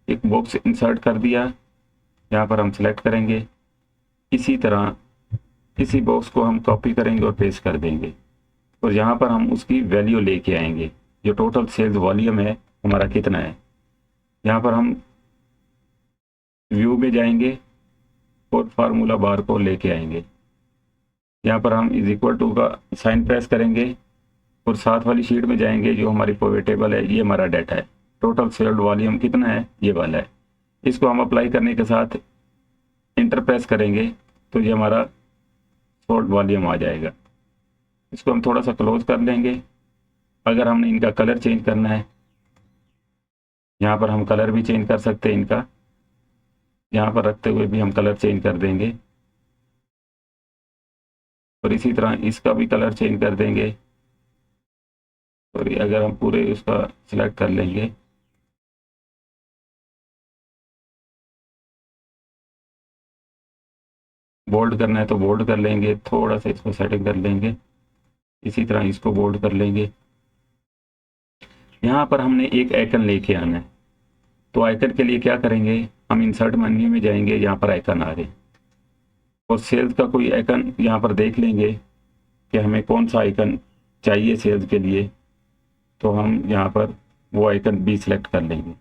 एक बॉक्स इंसर्ट कर दिया, यहाँ पर हम सेलेक्ट करेंगे। इसी तरह इसी बॉक्स को हम कॉपी करेंगे और पेस्ट कर देंगे और यहाँ पर हम उसकी वैल्यू लेके आएंगे, जो टोटल सेल्स वॉल्यूम है हमारा कितना है। यहाँ पर हम व्यू में जाएंगे और फार्मूला बार को लेके आएंगे। यहाँ पर हम इज इक्वल टू का साइन प्रेस करेंगे और साथ वाली शीट में जाएंगे, जो हमारी पिवट टेबल है, ये हमारा डाटा है। टोटल सेल्ड वॉल्यूम कितना है, ये वाला है। इसको हम अप्लाई करने के साथ इंटर प्रेस करेंगे तो ये हमारा सोल्ड वॉल्यूम आ जाएगा। इसको हम थोड़ा सा क्लोज कर लेंगे। अगर हमने इनका कलर चेंज करना है, यहाँ पर हम कलर भी चेंज कर सकते हैं इनका, यहाँ पर रखते हुए भी हम कलर चेंज कर देंगे और इसी तरह इसका भी कलर चेंज कर देंगे। और अगर हम पूरे उसका सिलेक्ट कर लेंगे, बोल्ड करना है तो बोल्ड कर लेंगे, थोड़ा सा इसको सेटिंग कर लेंगे। इसी तरह इसको बोल्ड कर लेंगे। यहाँ पर हमने एक आइकन लेके आना है, तो आइकन के लिए क्या करेंगे, हम इंसर्ट मेन्यू में जाएंगे, यहाँ पर आइकन आ रहे हैं और सेल्स का कोई आइकन यहाँ पर देख लेंगे कि हमें कौन सा आइकन चाहिए सेल्स के लिए। तो हम यहाँ पर वो आइकन भी सिलेक्ट कर लेंगे।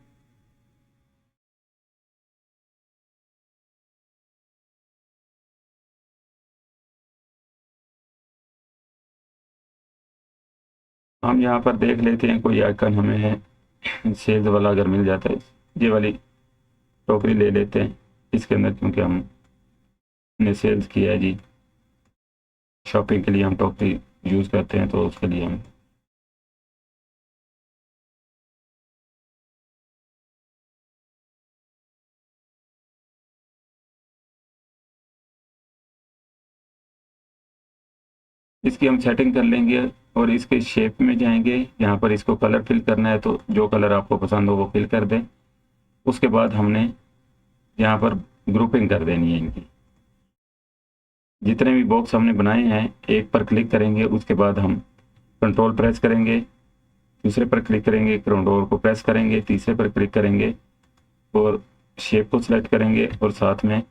हम यहाँ पर देख लेते हैं कोई आइकन हमें है सेल्स वाला अगर मिल जाता है। ये वाली टोकरी ले लेते हैं इसके अंदर, क्योंकि हमने सेल्स किया है जी। शॉपिंग के लिए हम टोकरी यूज़ करते हैं, तो उसके लिए हम इसकी हम सेटिंग कर लेंगे और इसके शेप में जाएंगे। यहाँ पर इसको कलर फिल करना है, तो जो कलर आपको पसंद हो वो फिल कर दें। उसके बाद हमने यहाँ पर ग्रुपिंग कर देनी है इनकी। जितने भी बॉक्स हमने बनाए हैं, एक पर क्लिक करेंगे, उसके बाद हम कंट्रोल प्रेस करेंगे, दूसरे पर क्लिक करेंगे, कंट्रोल को प्रेस करेंगे, तीसरे पर क्लिक करेंगे और शेप को सिलेक्ट करेंगे और साथ में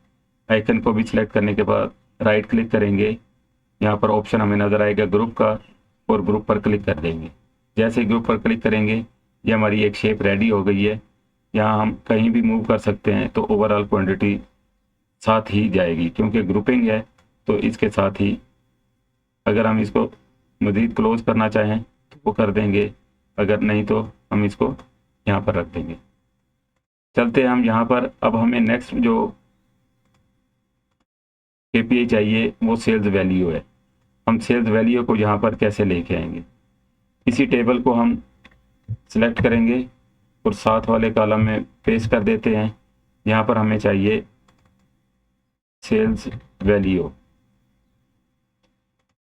आइकन को भी सिलेक्ट करने के बाद राइट क्लिक करेंगे। यहाँ पर ऑप्शन हमें नज़र आएगा ग्रुप का, और ग्रुप पर क्लिक कर देंगे। जैसे ही ग्रुप पर क्लिक करेंगे, ये हमारी एक शेप रेडी हो गई है। यहाँ हम कहीं भी मूव कर सकते हैं, तो ओवरऑल क्वांटिटी साथ ही जाएगी, क्योंकि ग्रुपिंग है तो इसके साथ ही। अगर हम इसको मज़ीद क्लोज करना चाहें तो वो कर देंगे, अगर नहीं तो हम इसको यहाँ पर रख देंगे। चलते हैं हम यहाँ पर। अब हमें नेक्स्ट जो KPI चाहिए वो सेल्स वैल्यू है। हम सेल्स वैल्यू को यहाँ पर कैसे लेके आएंगे। इसी टेबल को हम सिलेक्ट करेंगे और साथ वाले कॉलम में पेस्ट कर देते हैं। यहाँ पर हमें चाहिए सेल्स वैल्यू।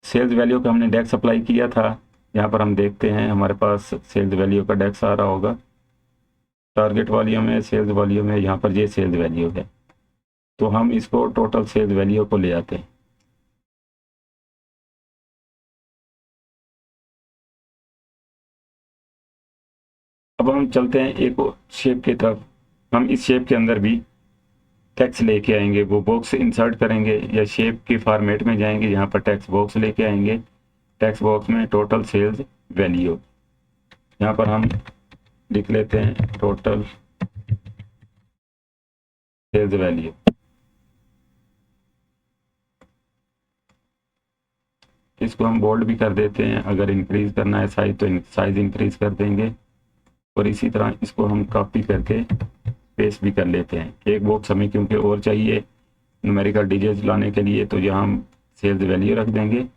सेल्स वैल्यू का हमने डेक्स अप्लाई किया था। यहाँ पर हम देखते हैं हमारे पास सेल्स वैल्यू का डेक्स आ रहा होगा। टारगेट वॉल्यूम है, सेल्स वॉल्यूम है, यहाँ पर ये सेल्स वैल्यू है। तो हम इसको टोटल सेल्स वैल्यू को ले आते हैं। अब हम चलते हैं एक शेप की तरफ। हम इस शेप के अंदर भी टेक्स्ट लेके आएंगे, वो बॉक्स इंसर्ट करेंगे या शेप की फॉर्मेट में जाएंगे, यहाँ पर टेक्स्ट बॉक्स लेके आएंगे। टेक्स्ट बॉक्स में टोटल सेल्स वैल्यू, यहाँ पर हम लिख लेते हैं टोटल सेल्स वैल्यू। इसको हम बोल्ड भी कर देते हैं, अगर इंक्रीज करना है साइज तो साइज इंक्रीज कर देंगे। और इसी तरह इसको हम कॉपी करके पेस्ट भी कर लेते हैं। एक बॉक्स हमें क्योंकि और चाहिए न्यूमेरिकल डिजिट्स लाने के लिए, तो यहाँ हम सेल्स वैल्यू रख देंगे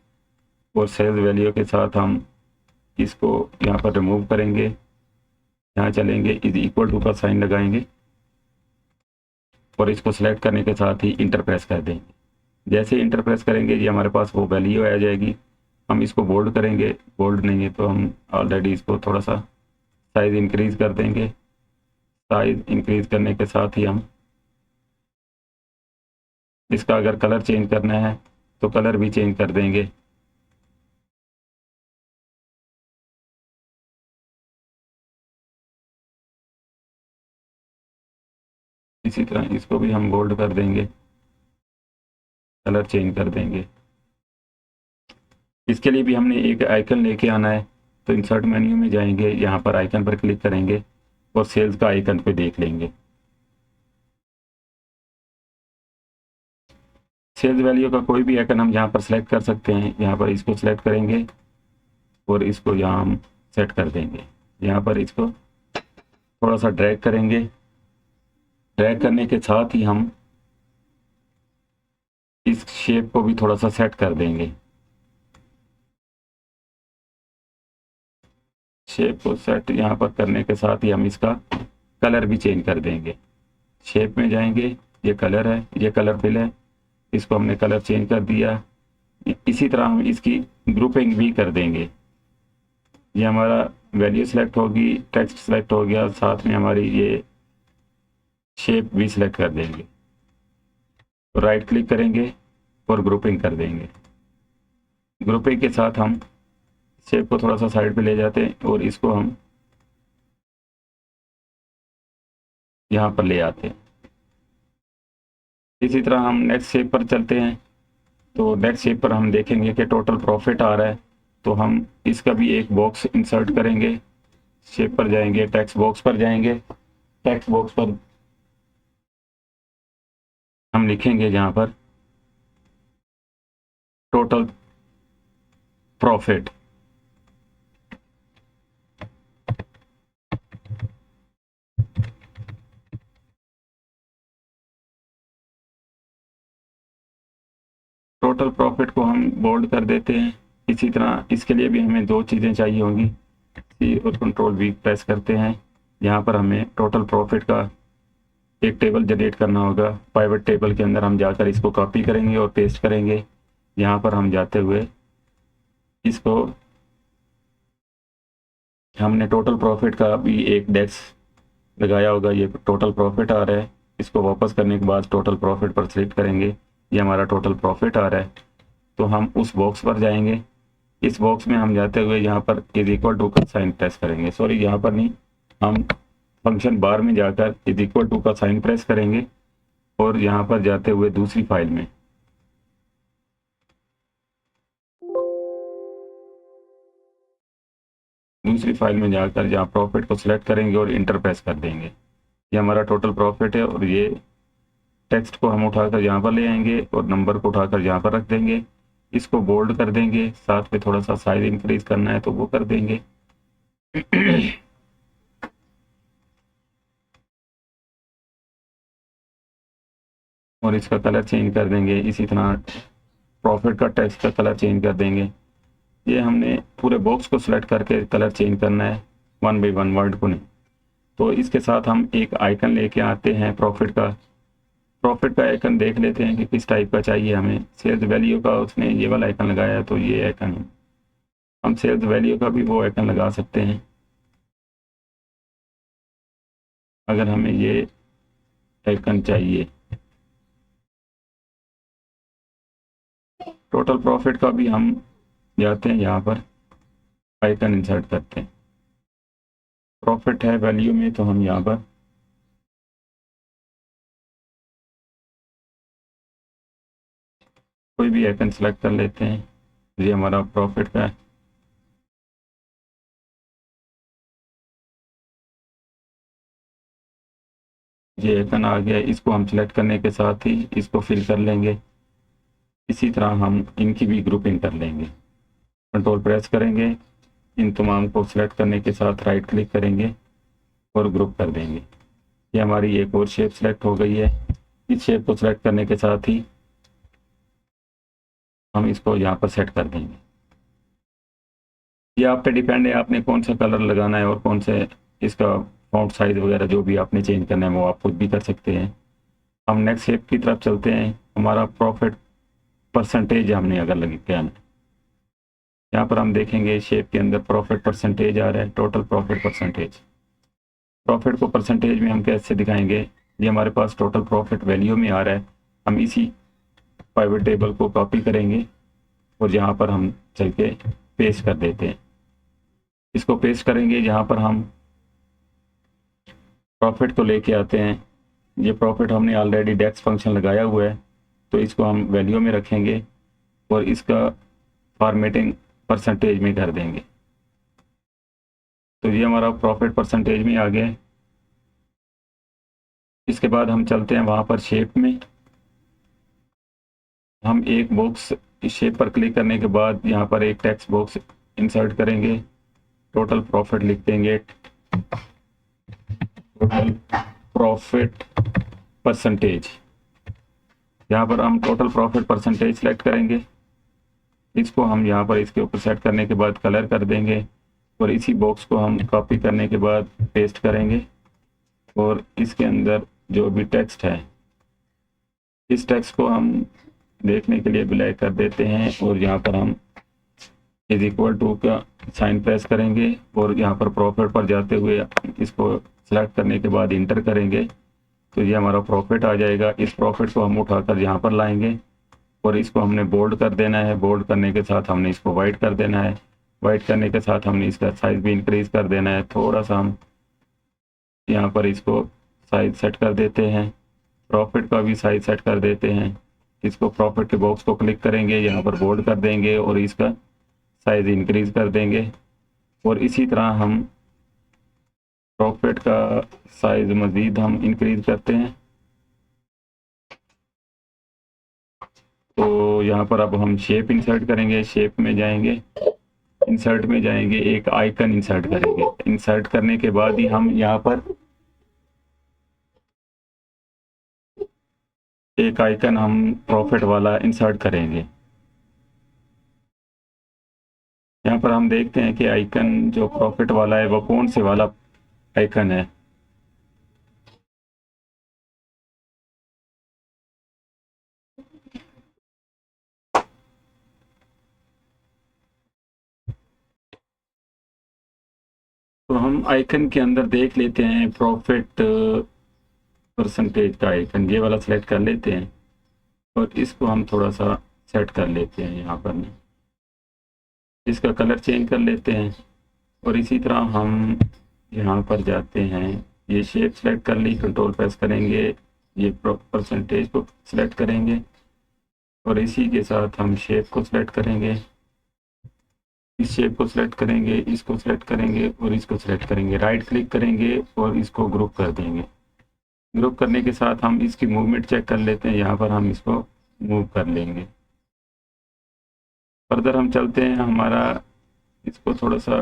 और सेल्स वैल्यू के साथ हम इसको यहाँ पर रिमूव करेंगे। यहाँ चलेंगे, इज इक्वल टू का साइन लगाएंगे और इसको सिलेक्ट करने के साथ ही इंटर प्रेस कर देंगे। जैसे इंटर प्रेस करेंगे ये हमारे पास वो वैल्यू आ जाएगी। हम इसको बोल्ड करेंगे, बोल्ड नहीं है तो हम ऑलरेडी इसको थोड़ा सा साइज इंक्रीज कर देंगे। साइज इंक्रीज करने के साथ ही हम इसका अगर कलर चेंज करना है तो कलर भी चेंज कर देंगे। इसी तरह इसको भी हम बोल्ड कर देंगे, कलर चेंज कर देंगे। इसके लिए भी हमने एक आइकन लेके आना है, तो इंसर्ट मेन्यू में जाएंगे, यहाँ पर आइकन पर क्लिक करेंगे और सेल्स का आइकन पे देख लेंगे। सेल्स वैल्यू का कोई भी आइकन हम यहाँ पर सेलेक्ट कर सकते हैं। यहाँ पर इसको सेलेक्ट करेंगे और इसको यहाँ हम सेट कर देंगे। यहाँ पर इसको थोड़ा सा ड्रैग करेंगे। ड्रैग करने के साथ ही हम इस शेप को भी थोड़ा सा सेट कर देंगे। शेप को सेट यहाँ पर करने के साथ ही हम इसका कलर भी चेंज कर देंगे। शेप में जाएंगे, ये कलर है, ये कलर फिल है, इसको हमने कलर चेंज कर दिया। इसी तरह हम इसकी ग्रुपिंग भी कर देंगे। ये हमारा वैल्यू सेलेक्ट होगी, टेक्स्ट सेलेक्ट हो गया, साथ में हमारी ये शेप भी सिलेक्ट कर देंगे। तो राइट क्लिक करेंगे और ग्रुपिंग कर देंगे। ग्रुपिंग के साथ हम शेप को थोड़ा सा साइड पे ले जाते हैं और इसको हम यहाँ पर ले आते हैं। इसी तरह हम नेक्स्ट शेप पर चलते हैं। तो नेक्स्ट शेप पर हम देखेंगे कि टोटल प्रॉफिट आ रहा है, तो हम इसका भी एक बॉक्स इंसर्ट करेंगे। शेप पर जाएंगे, टेक्स्ट बॉक्स पर जाएंगे। टेक्स्ट बॉक्स पर हम लिखेंगे जहाँ पर टोटल प्रॉफिट। टोटल प्रॉफिट को हम बोल्ड कर देते हैं। इसी तरह इसके लिए भी हमें दो चीज़ें चाहिए होंगी। सी और कंट्रोल वी प्रेस करते हैं। यहाँ पर हमें टोटल प्रॉफिट का एक टेबल जनरेट करना होगा। पाइवट टेबल के अंदर हम जाकर इसको कॉपी करेंगे और पेस्ट करेंगे। यहाँ पर हम जाते हुए इसको हमने टोटल प्रॉफिट का भी एक डेस्क लगाया होगा, ये टोटल प्रॉफिट आ रहा है। इसको वापस करने के बाद टोटल प्रॉफिट पर क्लिक करेंगे, ये हमारा टोटल प्रॉफिट आ रहा है। तो हम उस बॉक्स पर जाएंगे। इस बॉक्स में हम जाते हुए यहाँ पर इज इक्वल टू का साइन प्रेस करेंगे। सॉरी, यहाँ पर नहीं, हम फंक्शन बार में जाकर इज इक्वल टू का साइन प्रेस करेंगे और यहाँ पर जाते हुए दूसरी फाइल में जाकर जहाँ प्रॉफिट को सिलेक्ट करेंगे और इंटर प्रेस कर देंगे। ये हमारा टोटल प्रॉफिट है और ये टेक्स्ट को हम उठाकर यहाँ पर ले आएंगे और नंबर को उठाकर यहाँ पर रख देंगे। इसको बोल्ड कर देंगे, साथ में थोड़ा सा साइज इंक्रीज करना है तो वो कर देंगे। और इसका कलर चेंज कर देंगे। इसी तरह प्रॉफिट का टेक्स्ट का कलर चेंज कर देंगे। ये हमने पूरे बॉक्स को सिलेक्ट करके कलर चेंज करना है, 1 बाई 1 वर्ड को नहीं। तो इसके साथ हम एक आइकन लेके आते हैं प्रॉफिट का आइकन देख लेते हैं कि किस टाइप का चाहिए हमें। सेल्स वैल्यू का उसने ये वाला आइकन लगाया है, तो ये आइकन है। हम सेल्स वैल्यू का भी वो आइकन लगा सकते हैं अगर हमें ये आइकन चाहिए। टोटल प्रॉफिट का भी हम जाते हैं, यहाँ पर आइकन इंसर्ट करते हैं। प्रॉफिट है वैल्यू में, तो हम यहाँ पर कोई भी आइकन सेलेक्ट कर लेते हैं। ये हमारा प्रॉफिट का है। ये आइकन आ गया, इसको हम सेलेक्ट करने के साथ ही इसको फिल कर लेंगे। इसी तरह हम इनकी भी ग्रुपिंग कर लेंगे। कंट्रोल प्रेस करेंगे, इन तमाम को सिलेक्ट करने के साथ राइट क्लिक करेंगे और ग्रुप कर देंगे। ये हमारी एक और शेप सेलेक्ट हो गई है। इस शेप को सिलेक्ट करने के साथ ही हम इसको यहाँ पर सेट कर देंगे। ये आप पे डिपेंड है, आपने कौन सा कलर लगाना है और कौन से इसका फॉन्ट साइज वगैरह जो भी आपने चेंज करना है वो आप खुद भी कर सकते हैं। हम नेक्स्ट शेप की तरफ चलते हैं। हमारा प्रॉफिट परसेंटेज हमने अगर लगे क्या है, यहाँ पर हम देखेंगे शेप के अंदर प्रॉफिट परसेंटेज आ रहा है, टोटल प्रॉफिट परसेंटेज। प्रॉफिट को परसेंटेज में हम कैसे दिखाएंगे, ये हमारे पास टोटल प्रॉफिट वैल्यू में आ रहा है। हम इसी पाइवट टेबल को कॉपी करेंगे और यहाँ पर हम चल के पेस्ट कर देते हैं। इसको पेस्ट करेंगे, यहाँ पर हम प्रॉफिट को लेके आते हैं। ये प्रॉफिट हमने ऑलरेडी डेक्स फंक्शन लगाया हुआ है, तो इसको हम वैल्यू में रखेंगे और इसका फॉर्मेटिंग परसेंटेज में कर देंगे। तो ये हमारा प्रॉफिट परसेंटेज में आ गया। इसके बाद हम चलते हैं वहाँ पर शेप में। हम एक बॉक्स, इस शेप पर क्लिक करने के बाद यहाँ पर एक टेक्स्ट बॉक्स इंसर्ट करेंगे। टोटल प्रॉफिट लिख देंगे, टोटल प्रॉफिट परसेंटेज। यहाँ पर हम टोटल प्रॉफिट परसेंटेज सेलेक्ट करेंगे। इसको हम यहाँ पर इसके ऊपर सेट करने के बाद कलर कर देंगे और इसी बॉक्स को हम कॉपी करने के बाद पेस्ट करेंगे और इसके अंदर जो भी टेक्स्ट है, इस टेक्स्ट को हम देखने के लिए ब्लैक कर देते हैं और यहाँ पर हम इज इक्वल टू का साइन प्रेस करेंगे और यहाँ पर प्रॉफिट पर जाते हुए इसको सेलेक्ट करने के बाद इंटर करेंगे, तो ये हमारा प्रॉफिट आ जाएगा। इस प्रॉफिट को हम उठाकर यहाँ पर लाएंगे और इसको हमने बोल्ड कर देना है। बोल्ड करने के साथ हमने इसको वाइट कर देना है। वाइट करने के साथ हमने इसका साइज भी इंक्रीज कर देना है। थोड़ा सा हम यहाँ पर इसको साइज सेट कर देते हैं। प्रॉफिट का भी साइज सेट कर देते हैं। इसको प्रॉफिट के बॉक्स को क्लिक करेंगे, यहाँ पर बोल्ड कर देंगे और इसका साइज इंक्रीज कर देंगे और इसी तरह हम प्रॉफिट का साइज मज़ीद हम इंक्रीज करते हैं। तो यहाँ पर अब हम शेप इंसर्ट करेंगे। शेप में जाएंगे, इंसर्ट में जाएंगे, एक आइकन इंसर्ट करेंगे। इंसर्ट करने के बाद ही हम यहाँ पर एक आइकन हम प्रॉफिट वाला इंसर्ट करेंगे। यहाँ पर हम देखते हैं कि आइकन जो प्रॉफिट वाला है वो कौन से वाला आइकन है। तो हम आइकन के अंदर देख लेते हैं प्रॉफिट परसेंटेज का आइकन, ये वाला सेलेक्ट कर लेते हैं और इसको हम थोड़ा सा सेट कर लेते हैं। यहाँ पर इसका कलर चेंज कर लेते हैं और इसी तरह हम यहाँ पर जाते हैं। ये शेप सेलेक्ट कर ली, कंट्रोल प्रेस करेंगे, ये परसेंटेज को सिलेक्ट करेंगे और इसी के साथ हम शेप को सिलेक्ट करेंगे। इस शेप को सिलेक्ट करेंगे, इसको सिलेक्ट करेंगे और इसको सिलेक्ट करेंगे। राइट क्लिक करेंगे और इसको ग्रुप कर देंगे। ग्रुप करने के साथ हम इसकी मूवमेंट चेक कर लेते हैं। यहाँ पर हम इसको मूव कर लेंगे। फर्दर हम चलते हैं, हमारा इसको थोड़ा सा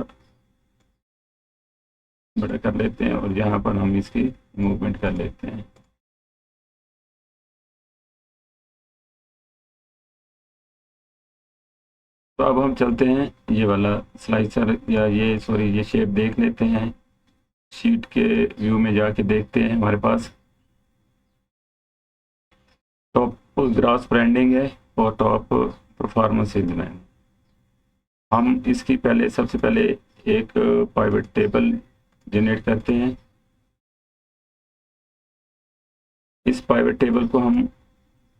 बड़ा कर लेते हैं और यहाँ पर हम इसकी मूवमेंट कर लेते हैं। तो अब हम चलते हैं ये वाला स्लाइसर या ये शेप देख लेते हैं। शीट के व्यू में जाके देखते हैं, हमारे पास टॉप ग्रास ब्रांडिंग है और टॉप परफॉर्मेंस सेल्समैन। हम इसकी सबसे पहले एक पाइवट टेबल जनरेट करते हैं। इस पाइवट टेबल को हम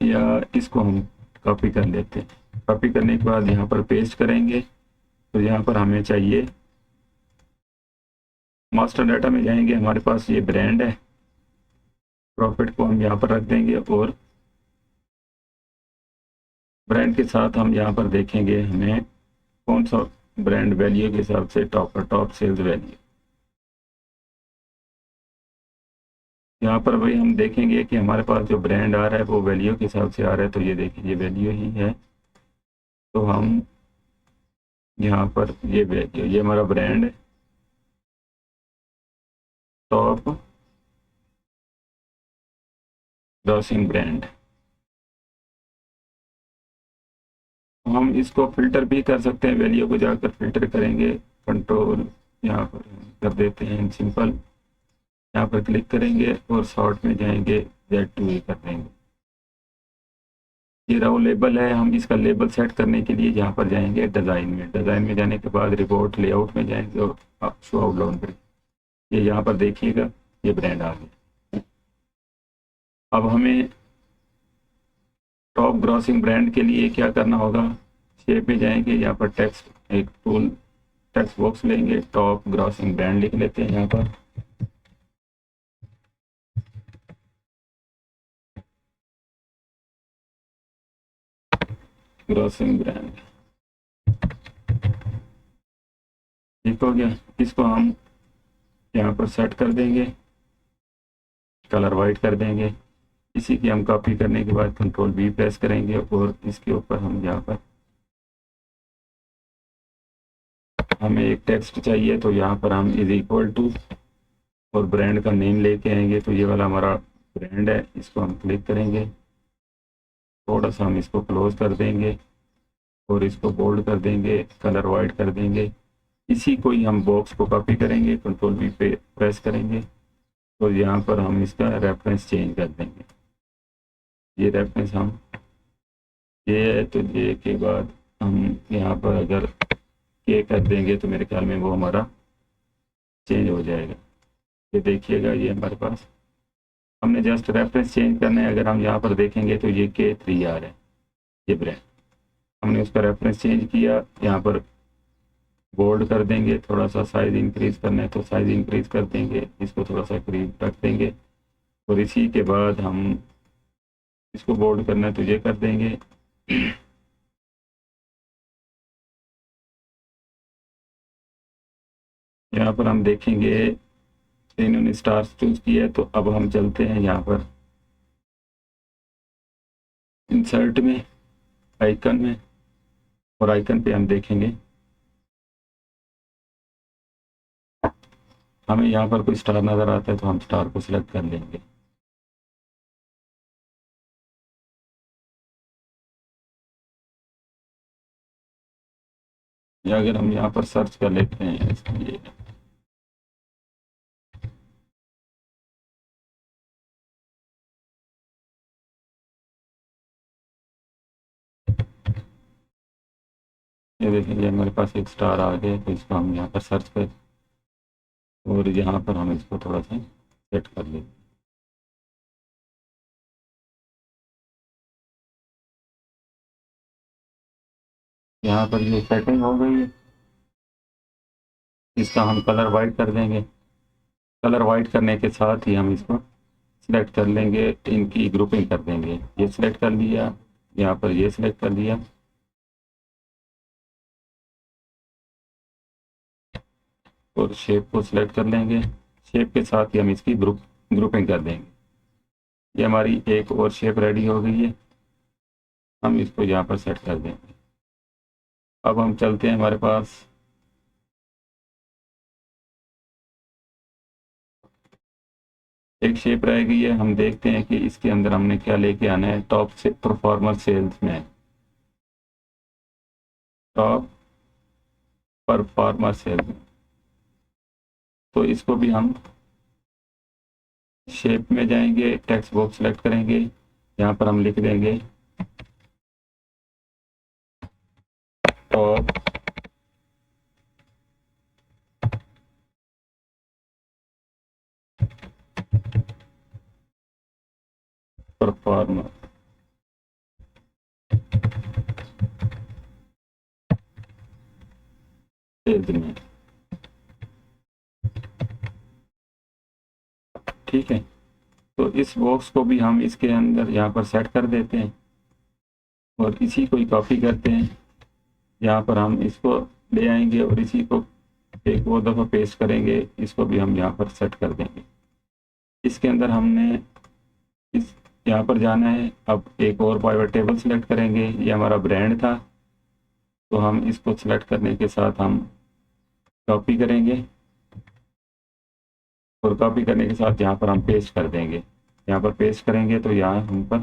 या इसको हम कॉपी कर लेते हैं। कॉपी करने के बाद यहाँ पर पेस्ट करेंगे। तो यहाँ पर हमें चाहिए, मास्टर डाटा में जाएंगे, हमारे पास ये ब्रांड है, प्रॉफिट को हम यहाँ पर रख देंगे और ब्रांड के साथ हम यहाँ पर देखेंगे हमें कौन सा ब्रांड वैल्यू के हिसाब से टॉप सेल्स वैल्यू। यहाँ पर भाई हम देखेंगे कि हमारे पास जो ब्रांड आ रहा है वो वैल्यू के हिसाब से आ रहा है। तो ये देखिए ये वैल्यू ही है। तो हम यहाँ पर ये वैल्यू, ये हमारा ब्रांड है, टॉप ग्रॉसिंग ब्रांड। हम इसको फिल्टर भी कर सकते हैं, वैल्यू को जाकर फिल्टर करेंगे, कंट्रोल यहाँ पर कर देते हैं सिंपल, यहाँ पर क्लिक करेंगे और शॉर्ट में जाएंगे, Z2 कर देंगे। ये रहा वो लेबल है। हम इसका लेबल सेट करने के लिए यहाँ पर जाएंगे डिज़ाइन में। डिज़ाइन में जाने के बाद रिपोर्ट लेआउट में जाएंगे और शो आउट लॉन्ड्री, ये यहाँ पर देखिएगा ये ब्रांड आ गया। अब हमें टॉप ग्रॉसिंग ब्रांड के लिए क्या करना होगा, शेप में जाएंगे, यहाँ पर टेक्स्ट एक टूल टेक्स्ट बॉक्स लेंगे, टॉप ग्रॉसिंग ब्रांड लिख लेते हैं यहाँ पर। ग्रॉसिंग ब्रांड ठीक हो गया। इसको हम यहाँ पर सेट कर देंगे, कलर वाइट कर देंगे। इसी की हम कॉपी करने के बाद कंट्रोल V प्रेस करेंगे और इसके ऊपर हम यहाँ पर हमें एक टेक्स्ट चाहिए, तो यहाँ पर हम इज इक्वल टू और ब्रांड का नेम लेके आएंगे। तो ये वाला हमारा ब्रांड है, इसको हम क्लिक करेंगे, थोड़ा सा हम इसको क्लोज कर देंगे और इसको बोल्ड कर देंगे, कलर वाइट कर देंगे। इसी को ही हम बॉक्स को कॉपी करेंगे, कंट्रोल V पे प्रेस करेंगे तो यहाँ पर हम इसका रेफरेंस चेंज कर देंगे। ये रेफरेंस हम ये है, तो ये के बाद हम यहाँ पर अगर के कर देंगे तो मेरे ख्याल में वो हमारा चेंज हो जाएगा। ये देखिएगा ये हमारे पास, हमने जस्ट रेफरेंस चेंज करना है। अगर हम यहाँ पर देखेंगे तो ये K3 आ रहा है, ये ब्रांड, हमने उसका रेफरेंस चेंज किया। यहाँ पर बोल्ड कर देंगे, थोड़ा सा साइज इंक्रीज करना है तो साइज इंक्रीज कर देंगे, इसको थोड़ा सा करीब रख देंगे और इसी के बाद हम इसको बोल्ड करना है तो ये कर देंगे। यहाँ पर हम देखेंगे इन्होंने स्टार्स चूज किया है। तो अब हम चलते हैं यहाँ पर इंसर्ट में, आइकन में, और आइकन पे हम देखेंगे हमें यहाँ पर कोई स्टार नज़र आता है तो हम स्टार को सिलेक्ट कर लेंगे। या अगर हम यहाँ पर सर्च कर लेते हैं इसलिए ये देखिए हमारे पास एक स्टार आ गया। तो इसको हम यहाँ पर सर्च कर और यहाँ पर हम इसको थोड़ा सा सेट कर लेते। यहाँ पर ये सेटिंग हो गई है। इसका हम कलर वाइट कर देंगे। कलर वाइट करने के साथ ही हम इसको सिलेक्ट कर लेंगे, इनकी ग्रुपिंग कर देंगे। ये सिलेक्ट कर लिया, यहाँ पर ये सिलेक्ट कर लिया और शेप को सिलेक्ट कर लेंगे। शेप के साथ ही हम इसकी ग्रुपिंग कर देंगे। ये हमारी एक और शेप रेडी हो गई है, हम इसको यहाँ पर सेट कर देंगे। अब हम चलते हैं, हमारे पास एक शेप रह गई है। हम देखते हैं कि इसके अंदर हमने क्या लेके आना है। टॉप से परफॉर्मर सेल्स में टॉप परफॉर्मर सेल। तो इसको भी हम शेप में जाएंगे, टेक्स्ट बॉक्स सेलेक्ट करेंगे, यहाँ पर हम लिख देंगे टॉप परफॉर्मर सेल्समैन। ठीक है, तो इस बॉक्स को भी हम इसके अंदर यहाँ पर सेट कर देते हैं और इसी को ही कॉपी करते हैं। यहाँ पर हम इसको ले आएंगे और इसी को एक और दफ़ा पेस्ट करेंगे, इसको भी हम यहाँ पर सेट कर देंगे। इसके अंदर हमने इस यहाँ पर जाना है। अब एक और पाइवट टेबल सेलेक्ट करेंगे, ये हमारा ब्रांड था, तो हम इसको सेलेक्ट करने के साथ हम कॉपी करेंगे और कॉपी करने के साथ यहाँ पर हम पेस्ट कर देंगे। यहाँ पर पेस्ट करेंगे तो यहाँ हम पर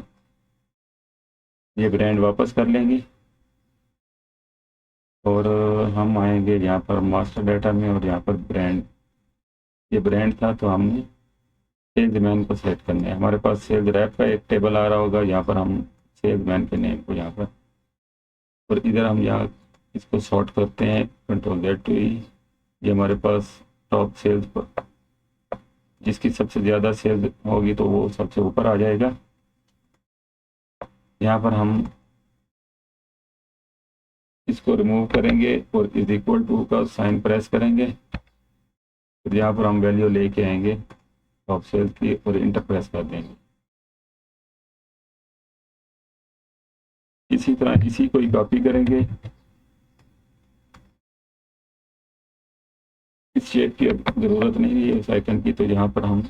ये ब्रांड वापस कर लेंगे और हम आएंगे यहाँ पर मास्टर डाटा में और यहाँ पर ब्रांड, ये ब्रांड था तो हमने सेल्समैन को सेलेक्ट करना है। हमारे पास सेल्स रैप का एक टेबल आ रहा होगा, यहाँ पर हम सेल्समैन के नेम को यहाँ पर, और इधर हम यहाँ इसको शॉर्ट करते हैं Ctrl+Z, ये हमारे पास टॉप सेल्स पर जिसकी सबसे ज़्यादा सेल्स होगी तो वो सबसे ऊपर आ जाएगा। यहाँ पर हम इसको रिमूव करेंगे और =टू का साइन प्रेस करेंगे, फिर यहाँ पर हम वैल्यू लेके आएंगे टॉप सेल्स की और इंटर प्रेस कर देंगे। इसी तरह इसी को ही कॉपी करेंगे। इस शेप की अब ज़रूरत नहीं है इस आइकन की, तो यहाँ पर हम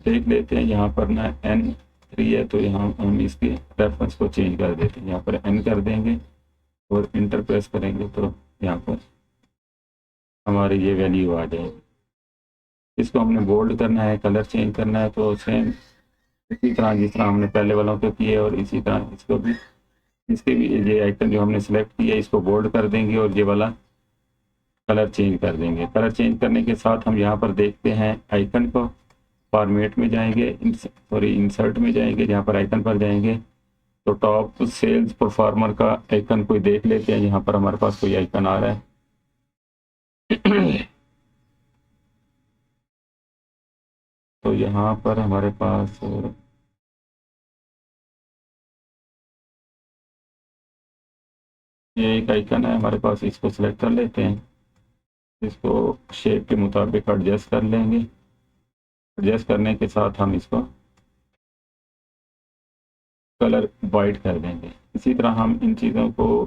देख लेते हैं, यहाँ पर ना N3 है तो यहाँ हम इसके रेफरेंस को चेंज कर देते हैं, यहाँ पर N कर देंगे और इंटर प्रेस करेंगे तो यहाँ पर हमारी ये वैल्यू आ जाएगी। इसको हमने बोल्ड करना है, कलर चेंज करना है, तो सेम इसी तरह जिस तरह हमने पहले वालों को किए और इसी तरह इसको भी, इसके भी ये आइकन जो हमने सेलेक्ट किया इसको बोल्ड कर देंगे और ये वाला कलर चेंज कर देंगे। कलर चेंज करने के साथ हम यहाँ पर देखते हैं आइकन को, फॉर्मेट में जाएंगे, इंसर्ट में जाएंगे, जहाँ पर आइकन पर जाएंगे तो टॉप सेल्स परफॉर्मर का आइकन कोई देख लेते हैं। यहाँ पर हमारे पास कोई आइकन आ रहा है तो यहाँ पर हमारे पास ये एक आइकन है हमारे पास, इसको सेलेक्ट कर लेते हैं, इसको शेप के मुताबिक एडजस्ट कर लेंगे। एडजस्ट करने के साथ हम इसको कलर वाइट कर देंगे। इसी तरह हम इन चीज़ों को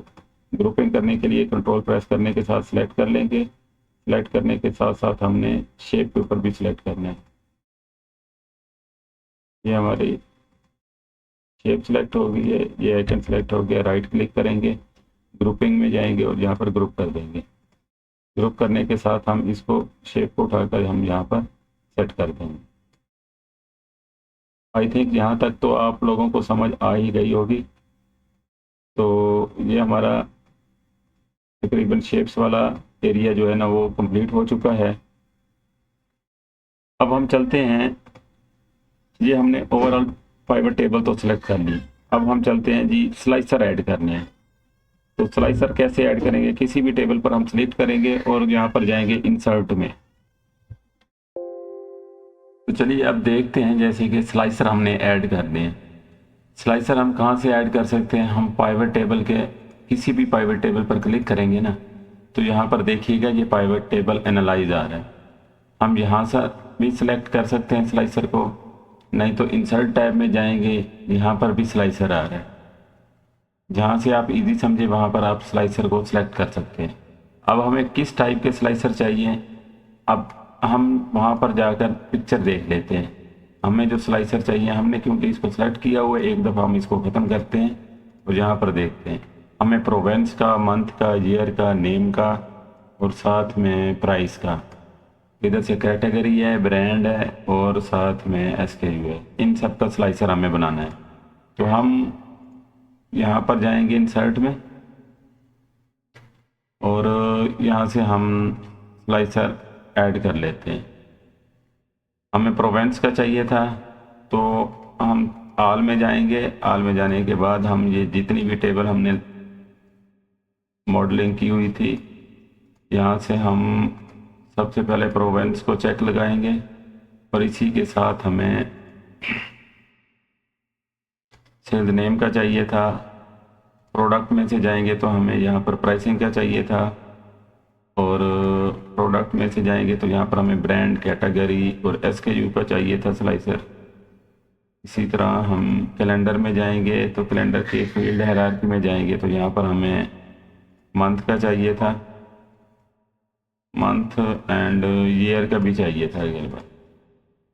ग्रुपिंग करने के लिए कंट्रोल प्रेस करने के साथ सिलेक्ट कर लेंगे। सिलेक्ट करने के साथ साथ हमने शेप के ऊपर भी सिलेक्ट करना है। ये हमारी शेप सिलेक्ट हो गई है, ये आइकन सिलेक्ट हो गया। राइट क्लिक करेंगे, ग्रुपिंग में जाएंगे और यहाँ पर ग्रुप कर देंगे। ग्रुप करने के साथ हम इसको शेप को उठाकर हम यहाँ पर सेट कर देंगे। आई थिंक यहाँ तक तो आप लोगों को समझ आ ही गई होगी। तो ये हमारा तकरीबन शेप्स वाला एरिया जो है ना वो कंप्लीट हो चुका है। अब हम चलते हैं, ये हमने ओवरऑल पाइवट टेबल तो सिलेक्ट कर ली। अब हम चलते हैं जी स्लाइसर ऐड करने हैं। तो स्लाइसर कैसे ऐड करेंगे, किसी भी टेबल पर हम सिलेक्ट करेंगे और यहाँ पर जाएंगे इंसर्ट में। तो चलिए अब देखते हैं, जैसे कि स्लाइसर हमने ऐड कर दिए। स्लाइसर हम कहाँ से ऐड कर सकते हैं, हम पाइवट टेबल के किसी भी पाइवट टेबल पर क्लिक करेंगे ना, तो यहाँ पर देखिएगा ये पाइवट टेबल एनालाइज आ रहा है। हम यहाँ से भी सिलेक्ट कर सकते हैं स्लाइसर को, नहीं तो इंसर्ट टैब में जाएंगे, यहाँ पर भी स्लाइसर आ रहा है। जहाँ से आप इजी समझे वहाँ पर आप स्लाइसर को सिलेक्ट कर सकते हैं। अब हमें किस टाइप के स्लाइसर चाहिए, अब हम वहाँ पर जाकर पिक्चर देख लेते हैं। हमें जो स्लाइसर चाहिए, हमने क्योंकि इसको सेलेक्ट किया हुआ है, एक दफ़ा हम इसको ख़त्म करते हैं और यहाँ पर देखते हैं। हमें प्रोवेंस का, मंथ का, ईयर का, नेम का और साथ में प्राइस का। इधर से कैटेगरी है, ब्रांड है और साथ में SKU है। इन सब का स्लाइसर हमें बनाना है। तो हम यहाँ पर जाएंगे इंसर्ट में और यहाँ से हम स्लाइसर ऐड कर लेते हैं। हमें प्रोवेंस का चाहिए था, तो हम आल में जाएंगे। आल में जाने के बाद हम ये जितनी भी टेबल हमने मॉडलिंग की हुई थी, यहाँ से हम सबसे पहले प्रोवेंस को चेक लगाएंगे और इसी के साथ हमें सेल्स नेम का चाहिए था। प्रोडक्ट में से जाएंगे तो हमें यहाँ पर प्राइसिंग का चाहिए था, और प्रोडक्ट में से जाएंगे तो यहाँ पर हमें ब्रांड, कैटेगरी और SKU का चाहिए था स्लाइसर। इसी तरह हम कैलेंडर में जाएंगे तो कैलेंडर के फील्ड हायरार्की में जाएंगे तो यहाँ पर हमें मंथ का चाहिए था, मंथ एंड ईयर का भी चाहिए था अगली बार।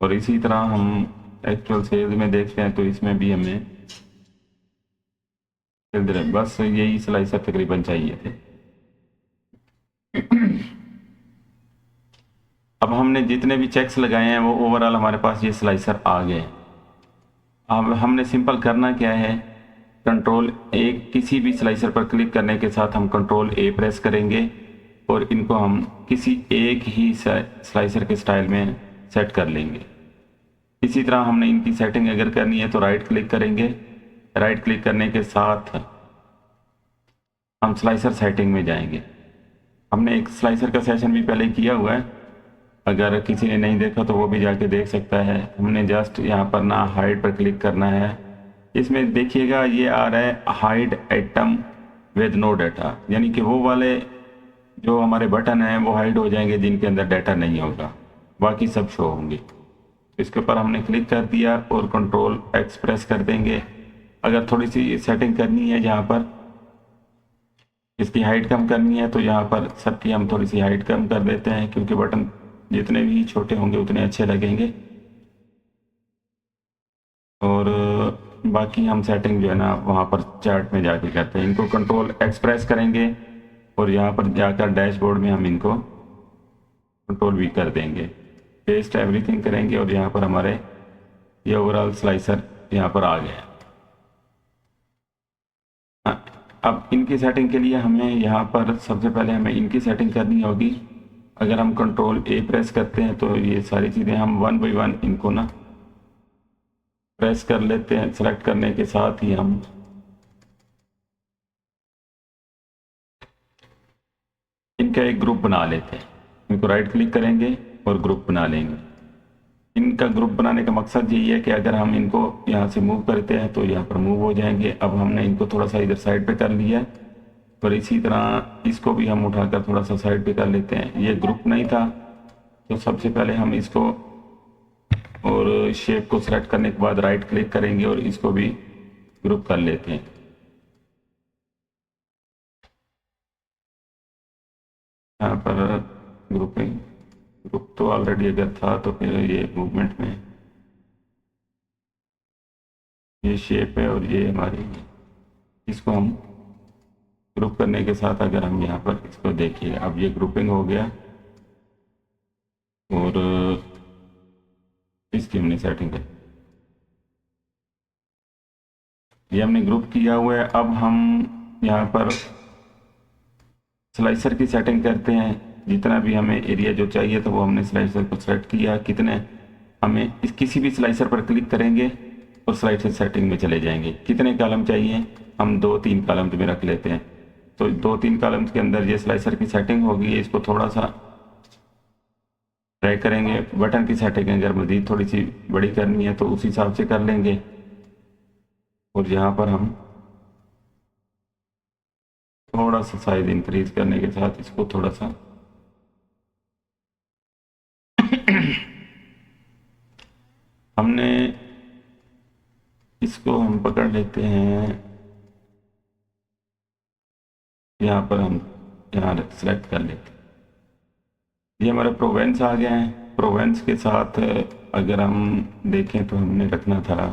और इसी तरह हम एक्चुअल सेल्स में देखते हैं तो इसमें भी हमें बस यही स्लाइसर तकरीबन चाहिए थे। अब हमने जितने भी चेक्स लगाए हैं वो ओवरऑल हमारे पास ये स्लाइसर आ गए। अब हमने सिंपल करना क्या है, कंट्रोल ए, किसी भी स्लाइसर पर क्लिक करने के साथ हम कंट्रोल A प्रेस करेंगे और इनको हम किसी एक ही स्लाइसर के स्टाइल में सेट कर लेंगे। इसी तरह हमने इनकी सेटिंग अगर करनी है तो राइट क्लिक करेंगे। राइट क्लिक करने के साथ हम स्लाइसर सेटिंग में जाएंगे। हमने एक स्लाइसर का सेशन भी पहले किया हुआ है, अगर किसी ने नहीं देखा तो वो भी जाके देख सकता है। हमने जस्ट यहाँ पर ना हाइड पर क्लिक करना है। इसमें देखिएगा ये आ रहा है hide item with no data, यानी कि वो वाले जो हमारे बटन हैं वो हाइड हो जाएंगे जिनके अंदर डाटा नहीं होगा, बाकी सब शो होंगे। इसके ऊपर हमने क्लिक कर दिया और कंट्रोल X प्रेस कर देंगे। अगर थोड़ी सी सेटिंग करनी है, जहाँ पर इसकी हाइट कम करनी है तो यहाँ पर सबकी हम थोड़ी सी हाइट कम कर देते हैं, क्योंकि बटन जितने भी छोटे होंगे उतने अच्छे लगेंगे। और बाकी हम सेटिंग जो है ना वहाँ पर चार्ट में जाके करते हैं। इनको कंट्रोल X प्रेस करेंगे और यहाँ पर जाकर डैशबोर्ड में हम इनको कंट्रोल V कर देंगे, पेस्ट एवरीथिंग करेंगे और यहाँ पर हमारे ये ओवरऑल स्लाइसर यहाँ पर आ गया। अब इनकी सेटिंग के लिए हमें यहाँ पर सबसे पहले हमें इनकी सेटिंग करनी होगी। अगर हम कंट्रोल A प्रेस करते हैं तो ये सारी चीज़ें हम वन बाई वन इनको ना प्रेस कर लेते हैं। सेलेक्ट करने के साथ ही हम इनका एक ग्रुप बना लेते हैं। इनको राइट क्लिक करेंगे और ग्रुप बना लेंगे। इनका ग्रुप बनाने का मकसद यही है कि अगर हम इनको यहाँ से मूव करते हैं तो यहाँ पर मूव हो जाएंगे। अब हमने इनको थोड़ा सा इधर साइड पे कर लिया है, और इसी तरह इसको भी हम उठाकर थोड़ा सा साइड पे कर लेते हैं। ये ग्रुप नहीं था तो सबसे पहले हम इसको और शेप को सेलेक्ट करने के बाद राइट क्लिक करेंगे और इसको भी ग्रुप कर लेते हैं। यहाँ पर ग्रुपिंग ग्रुप तो ऑलरेडी अगर था तो फिर ये मूवमेंट में ये शेप है और ये हमारी, इसको हम ग्रुप करने के साथ अगर हम यहाँ पर इसको देखिए, अब ये ग्रुपिंग हो गया और इसकी हमने सेटिंग कर, ये हमने ग्रुप किया हुआ है। अब हम यहाँ पर स्लाइसर की सेटिंग करते हैं। जितना भी हमें एरिया जो चाहिए था वो हमने स्लाइसर को सेलेक्ट किया। कितने हमें इस किसी भी स्लाइसर पर क्लिक करेंगे और स्लाइसर सेटिंग में चले जाएंगे। कितने कॉलम चाहिए, हम 2-3 कॉलम में रख लेते हैं। तो 2-3 कॉलम्स के अंदर ये स्लाइसर की सेटिंग होगी। इसको थोड़ा सा ट्राई करेंगे। बटन की सेटिंग अगर मज़ीद थोड़ी सी बड़ी करनी है तो उस हिसाब से कर लेंगे। और यहाँ पर हम थोड़ा सा साइज इंक्रीज करने के साथ इसको थोड़ा सा हमने इसको हम पकड़ लेते हैं। यहाँ पर हम यहाँ सेलेक्ट कर लेते हैं। ये हमारे प्रोवेंस आ गए हैं। प्रोवेंस के साथ अगर हम देखें तो हमने रखना था,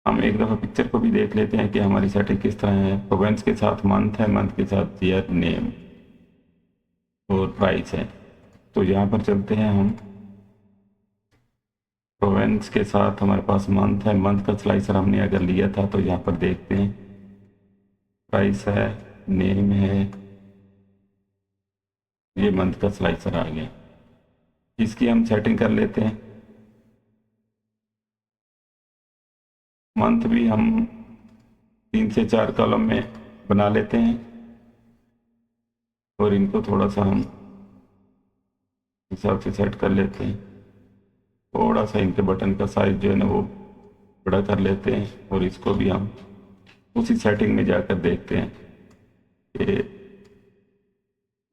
हम एक दफ़ा पिक्चर को भी देख लेते हैं कि हमारी सेटिंग किस तरह है। प्रोवेंस के साथ मंथ है, मंथ के साथ ईयर, नेम और प्राइस है। तो यहाँ पर चलते हैं हम। प्रोवेंस के साथ हमारे पास मंथ है, मंथ का स्लाइसर हमने अगर लिया था तो यहाँ पर देखते हैं प्राइस है, नेम है, ये मंथ का स्लाइसर आ गया। इसकी हम सेटिंग कर लेते हैं। मंथ भी हम 3 से 4 कॉलम में बना लेते हैं और इनको थोड़ा सा हम हिसाब से सेट कर लेते हैं। थोड़ा सा इनके बटन का साइज जो है ना वो बड़ा कर लेते हैं और इसको भी हम उसी सेटिंग में जाकर देखते हैं कि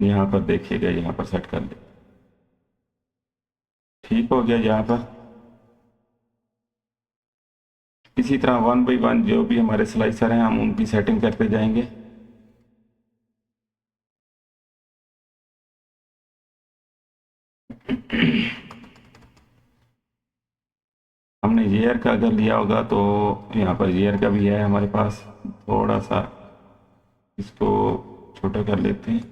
यहाँ पर देखिएगा, यहाँ पर सेट कर ले। ठीक हो गया। यहाँ पर इसी तरह 1 बाई 1 जो भी हमारे स्लाइसर हैं हम उनकी सेटिंग करते जाएंगे। हमने ईयर का अगर लिया होगा तो यहाँ पर ईयर का भी है हमारे पास। थोड़ा सा इसको छोटा कर लेते हैं।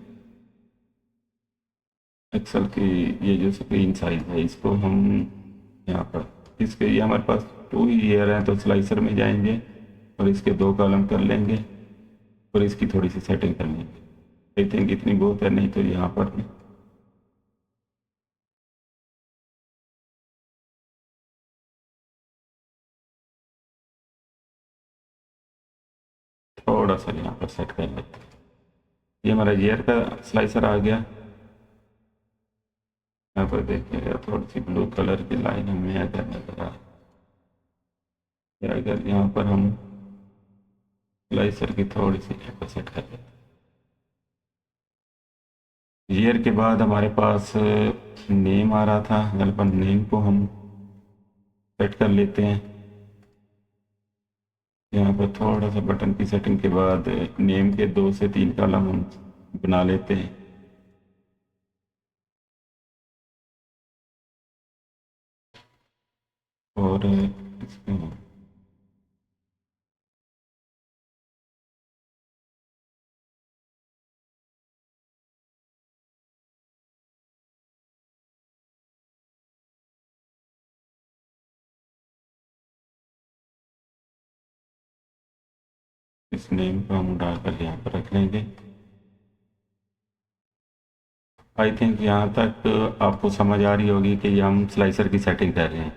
एक्सेल की ये जो स्क्रीन साइज है इसको हम यहाँ पर इसके ये हमारे पास 2 ईयर हैं तो स्लाइसर में जाएंगे और इसके 2 कॉलम कर लेंगे और इसकी थोड़ी सी सेटिंग कर लेंगे। आई थिंक इतनी बहुत है, नहीं तो यहाँ पर थोड़ा सा यहाँ पर सेट कर लेते हैं। ये हमारा ईयर का स्लाइसर आ गया। यहाँ पर देखिएगा थोड़ी सी ब्लू कलर की लाइन हमें अगर नजर आ, अगर यहाँ पर हम स्लाइसर की थोड़ी सी यहाँ पर सेट कर लेते हैं। ईयर के बाद हमारे पास नेम आ रहा था, गलपन नेम को हम सेट कर लेते हैं। यहाँ पर थोड़ा सा बटन की सेटिंग के बाद नेम के 2 से 3 कॉलम हम बना लेते हैं। और इसमें इस नेम को हम डालकर यहाँ पर रख लेंगे। आई थिंक यहाँ तक आपको समझ आ रही होगी कि हम स्लाइसर की सेटिंग कर रहे हैं।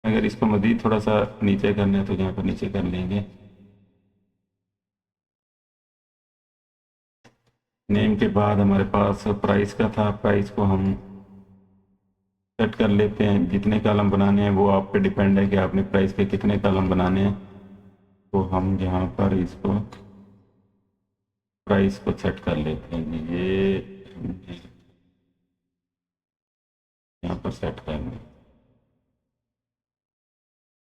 अगर इसको मज़ीद थोड़ा सा नीचे करना है तो यहाँ पर नीचे कर लेंगे। नेम के बाद हमारे पास प्राइस का था, प्राइस को हम सेट कर लेते हैं। जितने कॉलम बनाने हैं वो आप पे डिपेंड है कि आपने प्राइस के कितने कॉलम बनाने हैं। तो हम यहाँ पर इसको प्राइस को सेट कर लेते हैं। ये यहाँ पर सेट करना है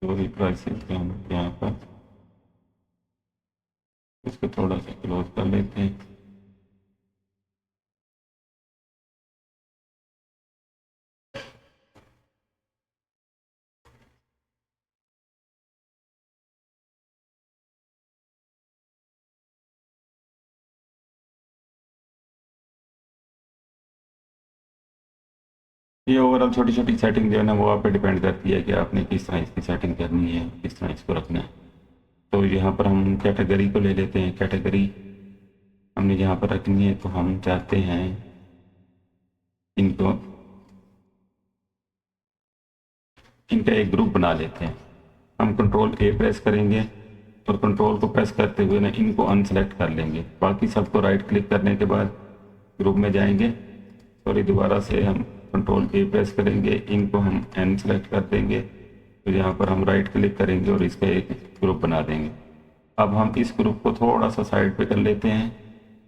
जो भी प्राइसेस का हम यहाँ पर इसको थोड़ा सा क्लोज कर लेते हैं। ये ओवरऑल छोटी छोटी सेटिंग जो है ना वो आप पे डिपेंड करती है कि आपने किस तरह इसकी सेटिंग करनी है, किस तरह इसको रखना है। तो यहाँ पर हम कैटेगरी को ले लेते हैं। कैटेगरी हमने यहाँ पर रखनी है तो हम चाहते हैं इनका एक ग्रुप बना लेते हैं। हम कंट्रोल ए प्रेस करेंगे और कंट्रोल को प्रेस करते हुए ना इनको अनसेलेक्ट कर लेंगे। बाकी सबको राइट क्लिक करने के बाद ग्रुप में जाएंगे। सॉरी, दोबारा से हम कंट्रोल ए प्रेस करेंगे, इनको हम एन सेलेक्ट कर देंगे। तो यहाँ पर हम राइट क्लिक करेंगे और इसका एक ग्रुप बना देंगे। अब हम इस ग्रुप को थोड़ा सा साइड पे कर लेते हैं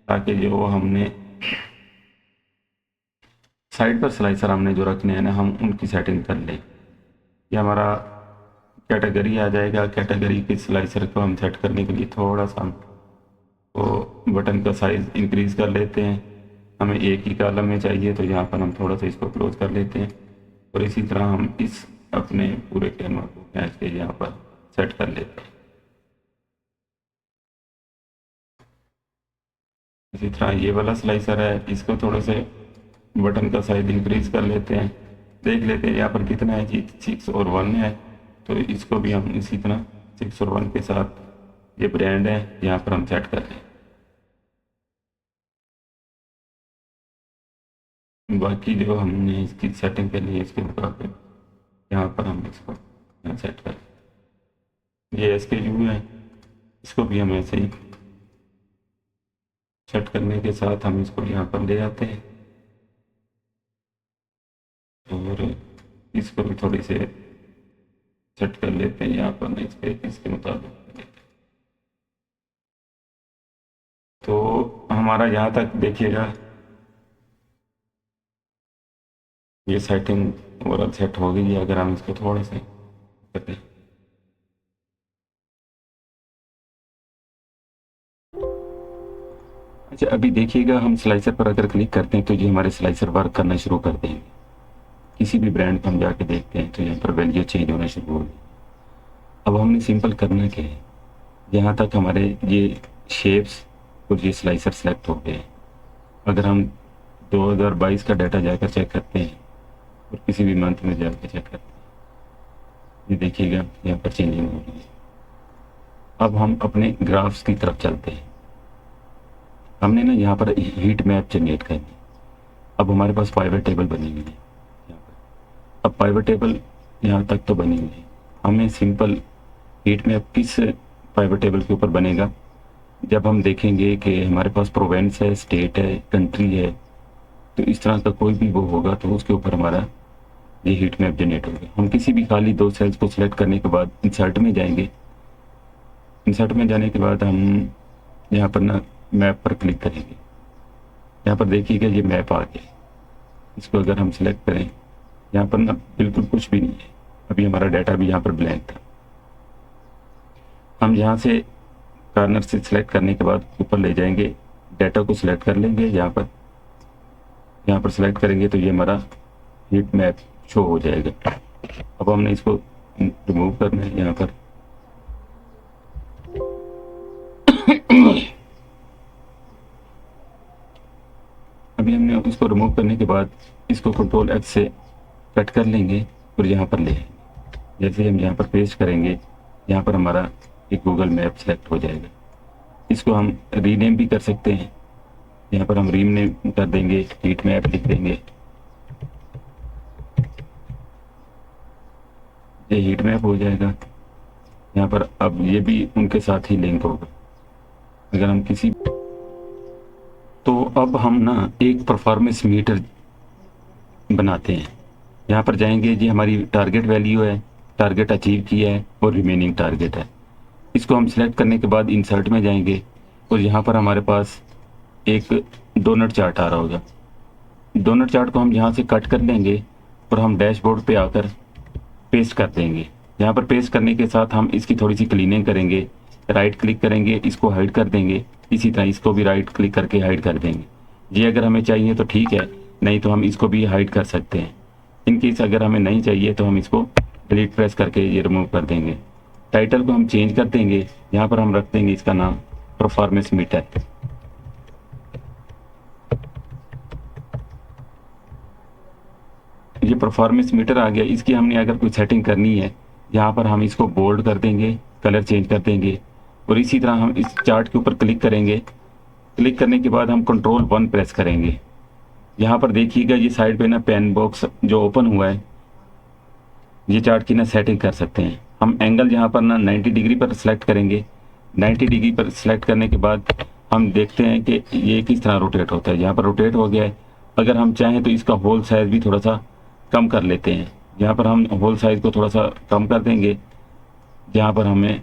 ताकि जो हमने साइड पर स्लाइसर हमने जो रखने हैं ना हम उनकी सेटिंग कर लें। ये हमारा कैटेगरी आ जाएगा। कैटेगरी के स्लाइसर को हम सेट करने के लिए थोड़ा सा हम तो बटन का साइज़ इंक्रीज़ कर लेते हैं। हमें एक ही कॉलम में चाहिए तो यहाँ पर हम थोड़ा सा इसको क्लोज कर लेते हैं और इसी तरह हम इस अपने पूरे कैनवा को खींच के यहाँ पर सेट कर लेते हैं। इसी तरह ये वाला स्लाइसर है, इसको थोड़े से बटन का साइज इंक्रीज कर लेते हैं। देख लेते हैं यहाँ पर कितना है जी, 6 और 1 है। तो इसको भी हम इसी तरह 6 और 1 के साथ ये ब्रांड है, यहाँ पर हम सेट कर रहे हैं। बाकी जो हमने इसकी सेटिंग के लिए इसके मुताबिक यहाँ पर हम इसको यहाँ सेट कर, ये SKU है, इसको भी हम ऐसे ही सेट करने के साथ हम इसको यहाँ पर ले आते हैं और इसको भी थोड़ी से सेट कर लेते हैं यहाँ पर, इसके मुताबिक। तो हमारा यहाँ तक देखिएगा ये सेटिंग ओवरऑल सेट हो गई है। अगर हम इसको थोड़े से करते हैं, अच्छा अभी देखिएगा हम स्लाइसर पर अगर क्लिक करते हैं तो ये हमारे स्लाइसर वर्क करना शुरू कर देंगे। किसी भी ब्रांड पर हम जाके देखते हैं तो यहाँ पर वैल्यू चेंज होना शुरू हो गई। अब हमने सिंपल करना क्या है, यहाँ तक हमारे ये शेप्स और ये स्लाइसर सेलेक्ट हो गए हैं। अगर हम 2022 का डाटा जाकर चेक करते हैं और किसी भी मंथ में जाकर चेक करते हैं, ये देखिएगा यहाँ पर चेंजिंग हो रही है। अब हम अपने ग्राफ्स की तरफ चलते हैं। हमने ना यहाँ पर हीट मैप जनरेट करनी। अब हमारे पास पाइवट टेबल बनी हुई है यहाँ पर। अब पाइवट टेबल यहाँ तक तो बनी हुई है, हमें सिंपल हीट मैप किस पाइवट टेबल के ऊपर बनेगा, जब हम देखेंगे कि हमारे पास प्रोविंस है, स्टेट है, कंट्री है, तो इस तरह का कोई भी वो होगा तो उसके ऊपर हमारा ये हीट मैप जनरेट होगा। हम किसी भी खाली 2 सेल्स को सिलेक्ट करने के बाद इंसर्ट में जाएंगे। इंसर्ट में जाने के बाद हम यहाँ पर ना मैप पर क्लिक करेंगे। यहाँ पर देखिएगा ये मैप आ गया। इसको अगर हम सिलेक्ट करें, यहाँ पर ना बिल्कुल कुछ भी नहीं है, अभी हमारा डाटा भी यहाँ पर ब्लैंक था। हम यहाँ से कॉर्नर से सिलेक्ट करने के बाद ऊपर ले जाएंगे, डाटा को सिलेक्ट कर लेंगे। यहाँ पर सिलेक्ट करेंगे तो ये हमारा हीट मैप शो हो जाएगा। अब हमने इसको रिमूव करना है यहाँ पर। अभी हमने इसको रिमूव करने के बाद इसको कंट्रोल X से कट कर लेंगे और यहाँ पर ले आएंगे। जैसे हम यहाँ पर पेस्ट करेंगे, यहाँ पर हमारा एक गूगल मैप सेलेक्ट हो जाएगा। इसको हम रीनेम भी कर सकते हैं। यहाँ पर हम रीनेम कर देंगे, हीट मैप लिख देंगे। ये हीट मैप हो जाएगा यहाँ पर। अब ये भी उनके साथ ही लिंक होगा। अगर हम किसी तो अब हम ना एक परफॉर्मेंस मीटर बनाते हैं। यहाँ पर जाएंगे, जी हमारी टारगेट वैल्यू है, टारगेट अचीव किया है और रिमेनिंग टारगेट है। इसको हम सिलेक्ट करने के बाद इंसर्ट में जाएंगे और यहाँ पर हमारे पास एक डोनट चार्ट आ रहा होगा। डोनट चार्ट को हम यहाँ से कट कर लेंगे और हम डैशबोर्ड पे आकर पेस्ट कर देंगे। यहाँ पर पेस्ट करने के साथ हम इसकी थोड़ी सी क्लीनिंग करेंगे, राइट क्लिक करेंगे, इसको हाइड कर देंगे। इसी तरह इसको भी राइट क्लिक करके हाइड कर देंगे। ये अगर हमें चाहिए तो ठीक है, नहीं तो हम इसको भी हाइड कर सकते हैं। इनकेस अगर हमें नहीं चाहिए तो हम इसको डिलीट प्रेस करके ये रिमूव कर देंगे। टाइटल को हम चेंज कर देंगे। यहाँ पर हम रख देंगे इसका नाम परफॉर्मेंस मीटर। ये परफॉर्मेंस मीटर आ गया। इसकी हमने अगर कोई सेटिंग करनी है, यहाँ पर हम इसको बोल्ड कर देंगे, कलर चेंज कर देंगे और इसी तरह हम इस चार्ट के ऊपर क्लिक करेंगे। क्लिक करने के बाद हम कंट्रोल 1 प्रेस करेंगे। यहाँ पर देखिएगा ये साइड पे ना पेन बॉक्स जो ओपन हुआ है, ये चार्ट की ना सेटिंग कर सकते हैं। हम एंगल यहाँ पर ना 90 डिग्री पर सिलेक्ट करेंगे। 90 डिग्री पर सिलेक्ट करने के बाद हम देखते हैं कि ये किस तरह रोटेट होता है। यहाँ पर रोटेट हो गया है। अगर हम चाहें तो इसका होल साइज़ भी थोड़ा सा कम कर लेते हैं। यहाँ पर हम होल साइज़ को थोड़ा सा कम कर देंगे जहाँ पर हमें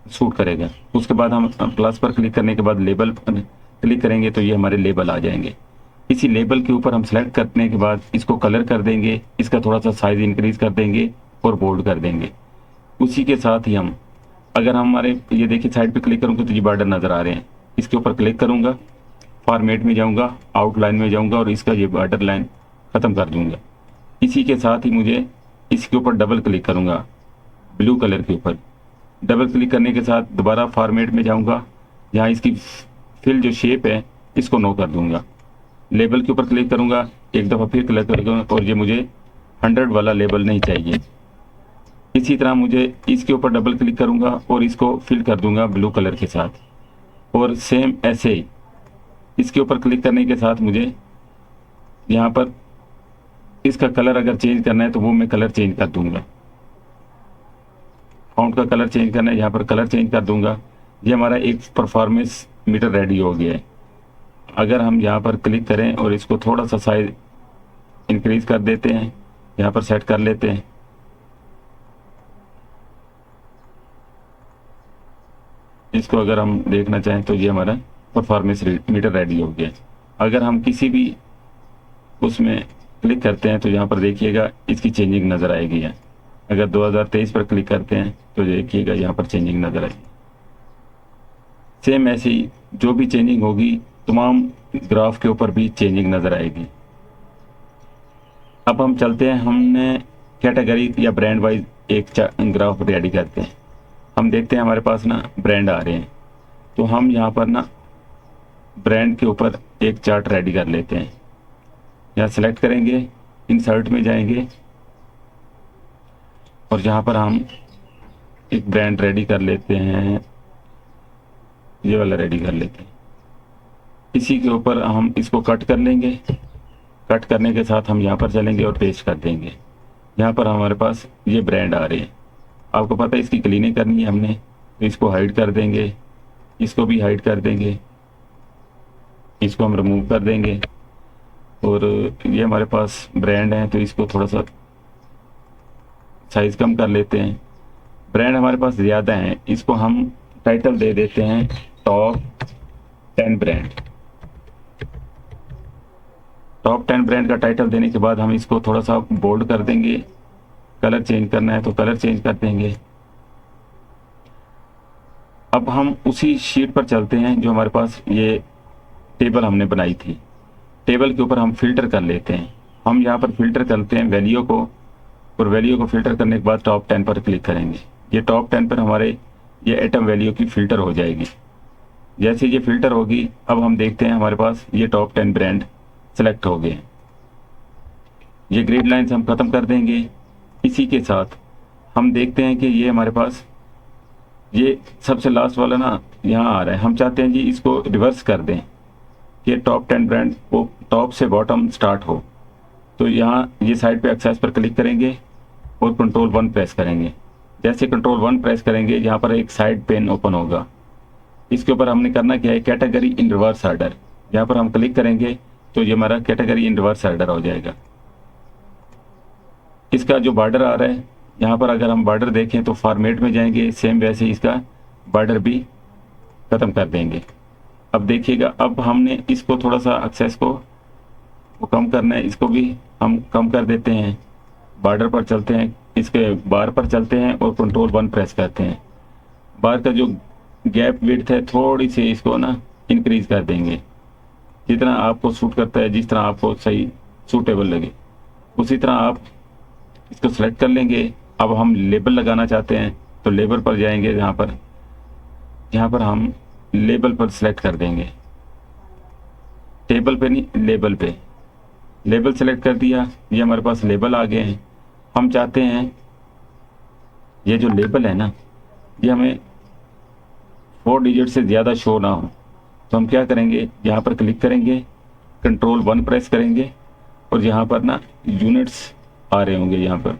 सूट करेगा। उसके बाद हम प्लस पर क्लिक करने के बाद लेबल पर क्लिक करेंगे तो ये हमारे लेबल आ जाएंगे। इसी लेबल के ऊपर हम सेलेक्ट करने के बाद इसको कलर कर देंगे, इसका थोड़ा सा साइज़ इंक्रीज कर देंगे और बोल्ड कर देंगे। उसी के साथ ही हम अगर हमारे ये देखिए साइड पे क्लिक करूँगा तो ये बॉर्डर नज़र आ रहे हैं। इसके ऊपर क्लिक करूँगा, फॉर्मेट में जाऊँगा, आउटलाइन में जाऊँगा और इसका ये बॉर्डर लाइन ख़त्म कर दूँगा। इसी के साथ ही मुझे इसके ऊपर डबल क्लिक करूँगा, ब्लू कलर के ऊपर। डबल क्लिक करने के साथ दोबारा फॉर्मेट में जाऊँगा, यहाँ इसकी फिल जो शेप है इसको नो कर दूँगा। लेबल के ऊपर क्लिक करूँगा, एक दफ़ा फिर क्लिक करूँगा और ये मुझे 100 वाला लेबल नहीं चाहिए। इसी तरह मुझे इसके ऊपर डबल क्लिक करूंगा और इसको फिल कर दूंगा ब्लू कलर के साथ। और सेम ऐसे ही इसके ऊपर क्लिक करने के साथ मुझे यहाँ पर इसका कलर अगर चेंज करना है तो वो मैं कलर चेंज कर दूंगा। फ़ॉन्ट का कलर चेंज करना है, यहाँ पर कलर चेंज कर दूंगा। ये हमारा एक परफॉर्मेंस मीटर रेडी हो गया है। अगर हम यहाँ पर क्लिक करें और इसको थोड़ा सा साइज इंक्रीज कर देते हैं, यहाँ पर सेट कर लेते हैं। इसको अगर हम देखना चाहें तो ये हमारा परफॉर्मेंस मीटर रेडी हो गया है। अगर हम किसी भी उसमें क्लिक करते हैं तो यहाँ पर देखिएगा इसकी चेंजिंग नज़र आएगी है। अगर 2023 पर क्लिक करते हैं तो देखिएगा यहाँ पर चेंजिंग नज़र आएगी। सेम ऐसे ही जो भी चेंजिंग होगी तमाम ग्राफ के ऊपर भी चेंजिंग नज़र आएगी। अब हम चलते हैं, हमने कैटेगरी या ब्रांड वाइज एक ग्राफ रेडी करते हैं। हम देखते हैं हमारे पास ना ब्रांड आ रहे हैं, तो हम यहाँ पर ना ब्रांड के ऊपर एक चार्ट रेडी कर लेते हैं। यहाँ सेलेक्ट करेंगे, इंसर्ट में जाएंगे और यहाँ पर हम एक ब्रांड रेडी कर लेते हैं, ये वाला रेडी कर लेते हैं। इसी के ऊपर हम इसको कट कर लेंगे। कट करने के साथ हम यहाँ पर चलेंगे और पेस्ट कर देंगे। यहाँ पर हमारे पास ये ब्रांड आ रहे हैं। आपको पता है इसकी क्लीनिंग करनी है हमने, तो इसको हाइड कर देंगे, इसको भी हाइड कर देंगे, इसको हम रिमूव कर देंगे। और ये हमारे पास ब्रांड है तो इसको थोड़ा सा साइज कम कर लेते हैं। ब्रांड हमारे पास ज़्यादा हैं, इसको हम टाइटल दे देते हैं टॉप 10 ब्रांड। टॉप 10 ब्रांड का टाइटल देने के बाद हम इसको थोड़ा सा बोल्ड कर देंगे। कलर चेंज करना है तो कलर चेंज कर देंगे। अब हम उसी शीट पर चलते हैं जो हमारे पास ये टेबल हमने बनाई थी। टेबल के ऊपर हम फिल्टर कर लेते हैं। हम यहाँ पर फिल्टर करते हैं वैल्यू को, और वैल्यू को फिल्टर करने के बाद टॉप 10 पर क्लिक करेंगे। ये टॉप 10 पर हमारे ये आइटम वैल्यू की फ़िल्टर हो जाएगी। जैसे ये फ़िल्टर होगी, अब हम देखते हैं हमारे पास ये टॉप 10 ब्रांड सेलेक्ट हो गए। ये ग्रिड लाइन्स हम ख़त्म कर देंगे। इसी के साथ हम देखते हैं कि ये हमारे पास ये सबसे लास्ट वाला ना यहाँ आ रहा है। हम चाहते हैं जी इसको रिवर्स कर दें कि टॉप 10 ब्रांड वो टॉप से बॉटम स्टार्ट हो। तो यहाँ ये साइड पे एक्सेस पर क्लिक करेंगे और कंट्रोल 1 प्रेस करेंगे। जैसे कंट्रोल 1 प्रेस करेंगे, यहाँ पर एक साइड पेन ओपन होगा। इसके ऊपर हमने करना क्या है, कैटेगरी इन रिवर्स ऑर्डर। यहाँ पर हम क्लिक करेंगे तो ये हमारा कैटेगरी इन रिवर्स ऑर्डर हो जाएगा। इसका जो बॉर्डर आ रहा है, यहाँ पर अगर हम बॉर्डर देखें तो फॉर्मेट में जाएंगे, सेम वैसे ही इसका बॉर्डर भी ख़त्म कर देंगे। अब देखिएगा, अब हमने इसको थोड़ा सा एक्सेस को वो कम करना है, इसको भी हम कम कर देते हैं। बॉर्डर पर चलते हैं, इसके बार पर चलते हैं और कंट्रोल 1 प्रेस करते हैं। बार का जो गैप विड्थ है थोड़ी सी इसको ना इंक्रीज कर देंगे, जितना आपको सूट करता है, जिस तरह आपको सही सूटेबल लगे उसी तरह आप इसको सेलेक्ट कर लेंगे। अब हम लेबल लगाना चाहते हैं तो लेबल पर जाएंगे, यहाँ पर हम लेबल पर सेलेक्ट कर देंगे। टेबल पे नहीं, लेबल पे। लेबल सेलेक्ट कर दिया, ये हमारे पास लेबल आ गए हैं। हम चाहते हैं ये जो लेबल है ना, ये हमें 4 डिजिट से ज़्यादा शो ना हो। तो हम क्या करेंगे, यहाँ पर क्लिक करेंगे, कंट्रोल 1 प्रेस करेंगे और यहाँ पर ना यूनिट्स आ रहे होंगे। यहाँ पर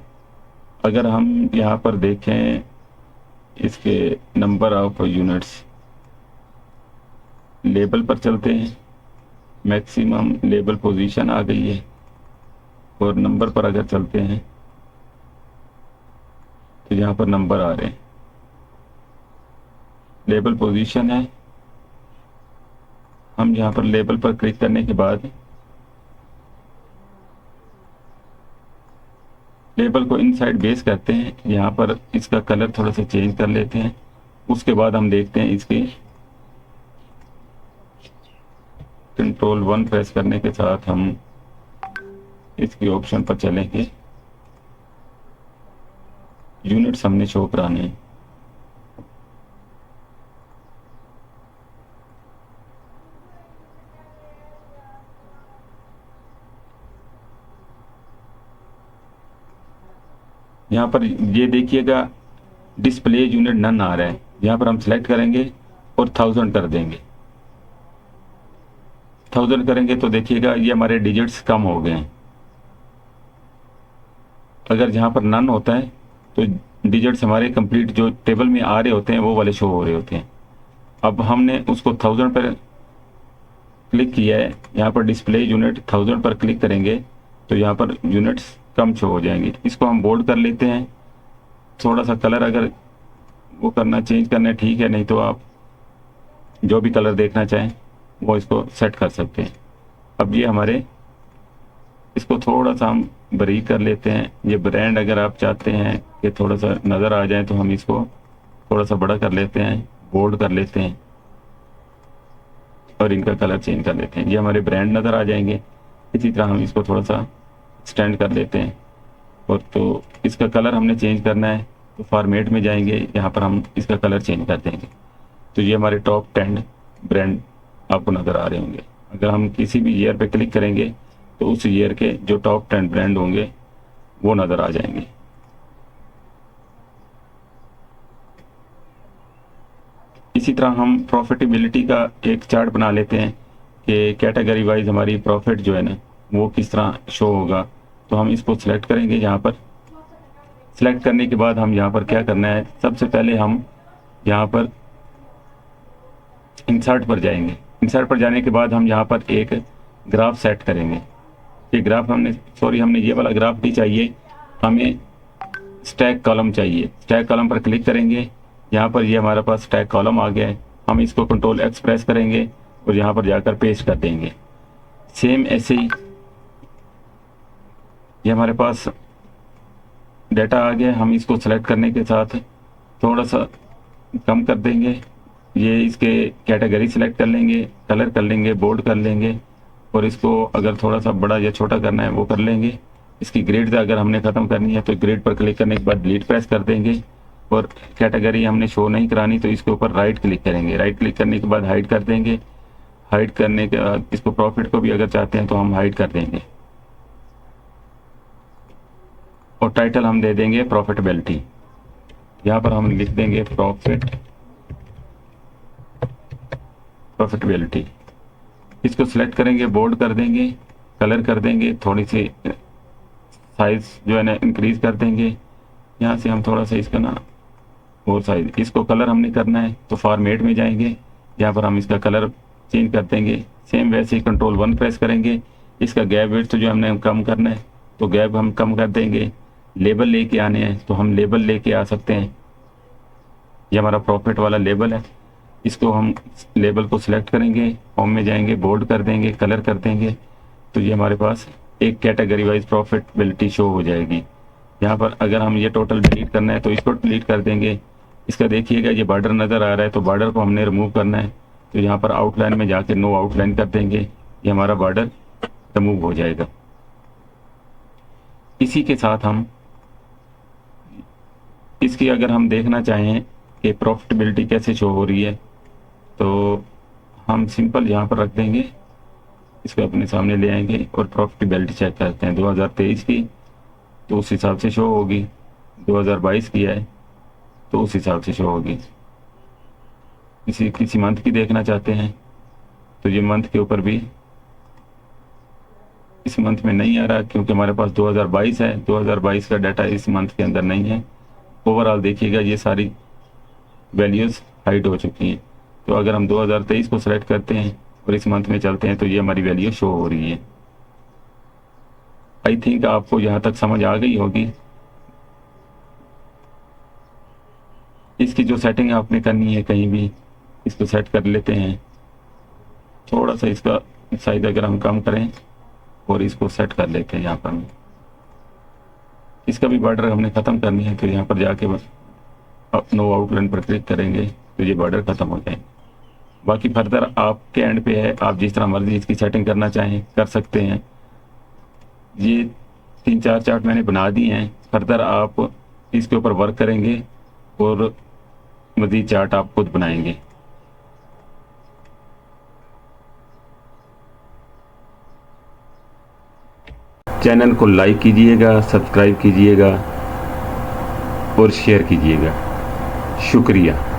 अगर हम यहाँ पर देखें इसके नंबर ऑफ यूनिट्स, लेबल पर चलते हैं, मैक्सिमम लेबल पोजीशन आ गई है। और नंबर पर अगर चलते हैं तो यहाँ पर नंबर आ रहे हैं, लेबल पोजीशन है। हम यहाँ पर लेबल पर क्लिक करने के बाद लेबल को इनसाइड बेस करते हैं। यहाँ पर इसका कलर थोड़ा सा चेंज कर लेते हैं। उसके बाद हम देखते हैं इसके कंट्रोल 1 प्रेस करने के साथ हम इसके ऑप्शन पर चलेंगे, यूनिट्स हमने शो कराने हैं। यहाँ पर ये देखिएगा डिस्प्ले यूनिट नन आ रहा है, यहाँ पर हम सेलेक्ट करेंगे और 1000 कर देंगे। 1000 करेंगे तो देखिएगा ये हमारे डिजिट्स कम हो गए हैं। अगर जहाँ पर नन होता है तो डिजिट्स हमारे कंप्लीट जो टेबल में आ रहे होते हैं वो वाले शो हो रहे होते हैं। अब हमने उसको 1000 पर क्लिक किया है, यहाँ पर डिस्प्ले यूनिट 1000 पर क्लिक करेंगे तो यहाँ पर यूनिट्स कम शो हो जाएंगे। इसको हम बोल्ड कर लेते हैं। थोड़ा सा कलर अगर वो करना चेंज करना है ठीक है, नहीं तो आप जो भी कलर देखना चाहें वो इसको सेट कर सकते हैं। अब ये हमारे, इसको थोड़ा सा हम बारीक कर लेते हैं। ये ब्रांड अगर आप चाहते हैं कि थोड़ा सा नज़र आ जाए तो हम इसको थोड़ा सा बड़ा कर लेते हैं, बोल्ड कर लेते हैं और इनका कलर चेंज कर लेते हैं। ये हमारे ब्रांड नज़र आ जाएंगे। इसी तरह हम इसको थोड़ा सा एक्सटेंड कर लेते हैं और तो इसका कलर हमने चेंज करना है तो फॉर्मेट में जाएंगे, यहाँ पर हम इसका कलर चेंज कर देंगे। तो ये हमारे टॉप 10 ब्रांड आपको नज़र आ रहे होंगे। अगर हम किसी भी ईयर पे क्लिक करेंगे तो उस ईयर के जो टॉप 10 ब्रांड होंगे वो नज़र आ जाएंगे। इसी तरह हम प्रॉफिटेबिलिटी का एक चार्ट बना लेते हैं कि कैटेगरी वाइज हमारी प्रॉफिट जो है ना वो किस तरह शो होगा। तो हम इसको सिलेक्ट करेंगे। यहाँ पर सिलेक्ट करने के बाद हम यहाँ पर क्या करना है, सबसे पहले हम यहाँ पर इंसर्ट पर जाएंगे। इंसर्ट पर जाने के बाद हम यहाँ पर एक ग्राफ सेट करेंगे। ये ग्राफ हमने ये वाला ग्राफ भी चाहिए, हमें स्टैक कॉलम चाहिए। स्टैक कॉलम पर क्लिक करेंगे, यहाँ पर ये हमारे पास स्टैक कॉलम आ गया है। हम इसको कंट्रोल एक्स प्रेस करेंगे और यहाँ पर जाकर पेस्ट कर देंगे। सेम ऐसे ही ये हमारे पास डाटा आ गया। हम इसको सेलेक्ट करने के साथ थोड़ा सा कम कर देंगे। ये इसके कैटेगरी सेलेक्ट कर लेंगे, कलर कर लेंगे, बोल्ड कर लेंगे और इसको अगर थोड़ा सा बड़ा या छोटा करना है वो कर लेंगे। इसकी ग्रेड अगर हमने ख़त्म करनी है तो ग्रेड पर क्लिक करने के बाद डिलीट प्रेस कर देंगे और कैटेगरी हमने शो नहीं करानी तो इसके ऊपर राइट क्लिक करेंगे। राइट क्लिक करने के बाद हाइड कर देंगे। हाइड करने के बाद इसको प्रॉफिट को भी अगर चाहते हैं तो हम हाइड कर देंगे और टाइटल हम दे देंगे प्रॉफिटेबिलिटी। यहाँ पर हम लिख देंगे प्रॉफिटेबिलिटी। इसको सिलेक्ट करेंगे, बोल्ड कर देंगे, कलर कर देंगे, थोड़ी सी साइज जो है ना इंक्रीज कर देंगे। यहाँ से हम थोड़ा सा इसका ना और साइज, इसको कलर हमने करना है तो फॉर्मेट में जाएंगे, यहाँ पर हम इसका कलर चेंज कर देंगे। सेम वैसे ही कंट्रोल 1 प्रेस करेंगे। इसका गैप विड्थ जो हमने कम करना है तो गैप हम कम कर देंगे। लेबल लेके आने हैं तो हम लेबल लेके आ सकते हैं। ये हमारा प्रॉफिट वाला लेबल है। इसको हम लेबल को सिलेक्ट करेंगे, होम में जाएंगे, बोल्ड कर देंगे, कलर कर देंगे तो ये हमारे पास एक कैटेगरी वाइज प्रॉफिटेबिलिटी शो हो जाएगी। यहाँ पर अगर हम ये टोटल डिलीट करना है तो इसको डिलीट कर देंगे। इसका देखिएगा ये बॉर्डर नज़र आ रहा है तो बॉर्डर को हमने रिमूव करना है तो यहाँ पर आउटलाइन में जाके नो आउटलाइन कर देंगे। ये हमारा बॉर्डर रिमूव हो जाएगा। इसी के साथ हम इसकी अगर हम देखना चाहें कि प्रॉफिटेबिलिटी कैसे शो हो रही है तो हम सिंपल यहाँ पर रख देंगे, इसको अपने सामने ले आएंगे और प्रॉफिटेबिलिटी चेक करते हैं। 2023 की तो उस हिसाब से शो होगी, 2022 की है तो उस हिसाब से शो होगी। किसी मंथ की देखना चाहते हैं तो ये मंथ के ऊपर भी इस मंथ में नहीं आ रहा क्योंकि हमारे पास 2022 है। 2022 का डाटा इस मंथ के अंदर नहीं है। ओवरऑल देखिएगा ये सारी वैल्यूज़ हाइड हो चुकी हैं। तो अगर हम 2023 को सिलेक्ट करते हैं और इस मंथ में चलते हैं तो ये हमारी वैल्यू शो हो रही है। आई थिंक आपको यहाँ तक समझ आ गई होगी। इसकी जो सेटिंग आपने करनी है कहीं भी इसको सेट कर लेते हैं। थोड़ा सा इसका साइज अगर हम कम करें और इसको सेट कर लेते हैं। यहाँ पर इसका भी बॉर्डर हमने ख़त्म करनी है तो यहाँ पर जाके बस नो आउटलाइन पर क्लिक करेंगे तो ये बॉर्डर ख़त्म हो जाएंगे। बाकी फर्दर आपके एंड पे है, आप जिस तरह मर्जी इसकी सेटिंग करना चाहें कर सकते हैं। ये 3-4 चार्ट मैंने बना दिए हैं। फर्दर आप इसके ऊपर वर्क करेंगे और मज़ीद चार्ट आप खुद बनाएंगे। चैनल को लाइक कीजिएगा, सब्सक्राइब कीजिएगा और शेयर कीजिएगा। शुक्रिया।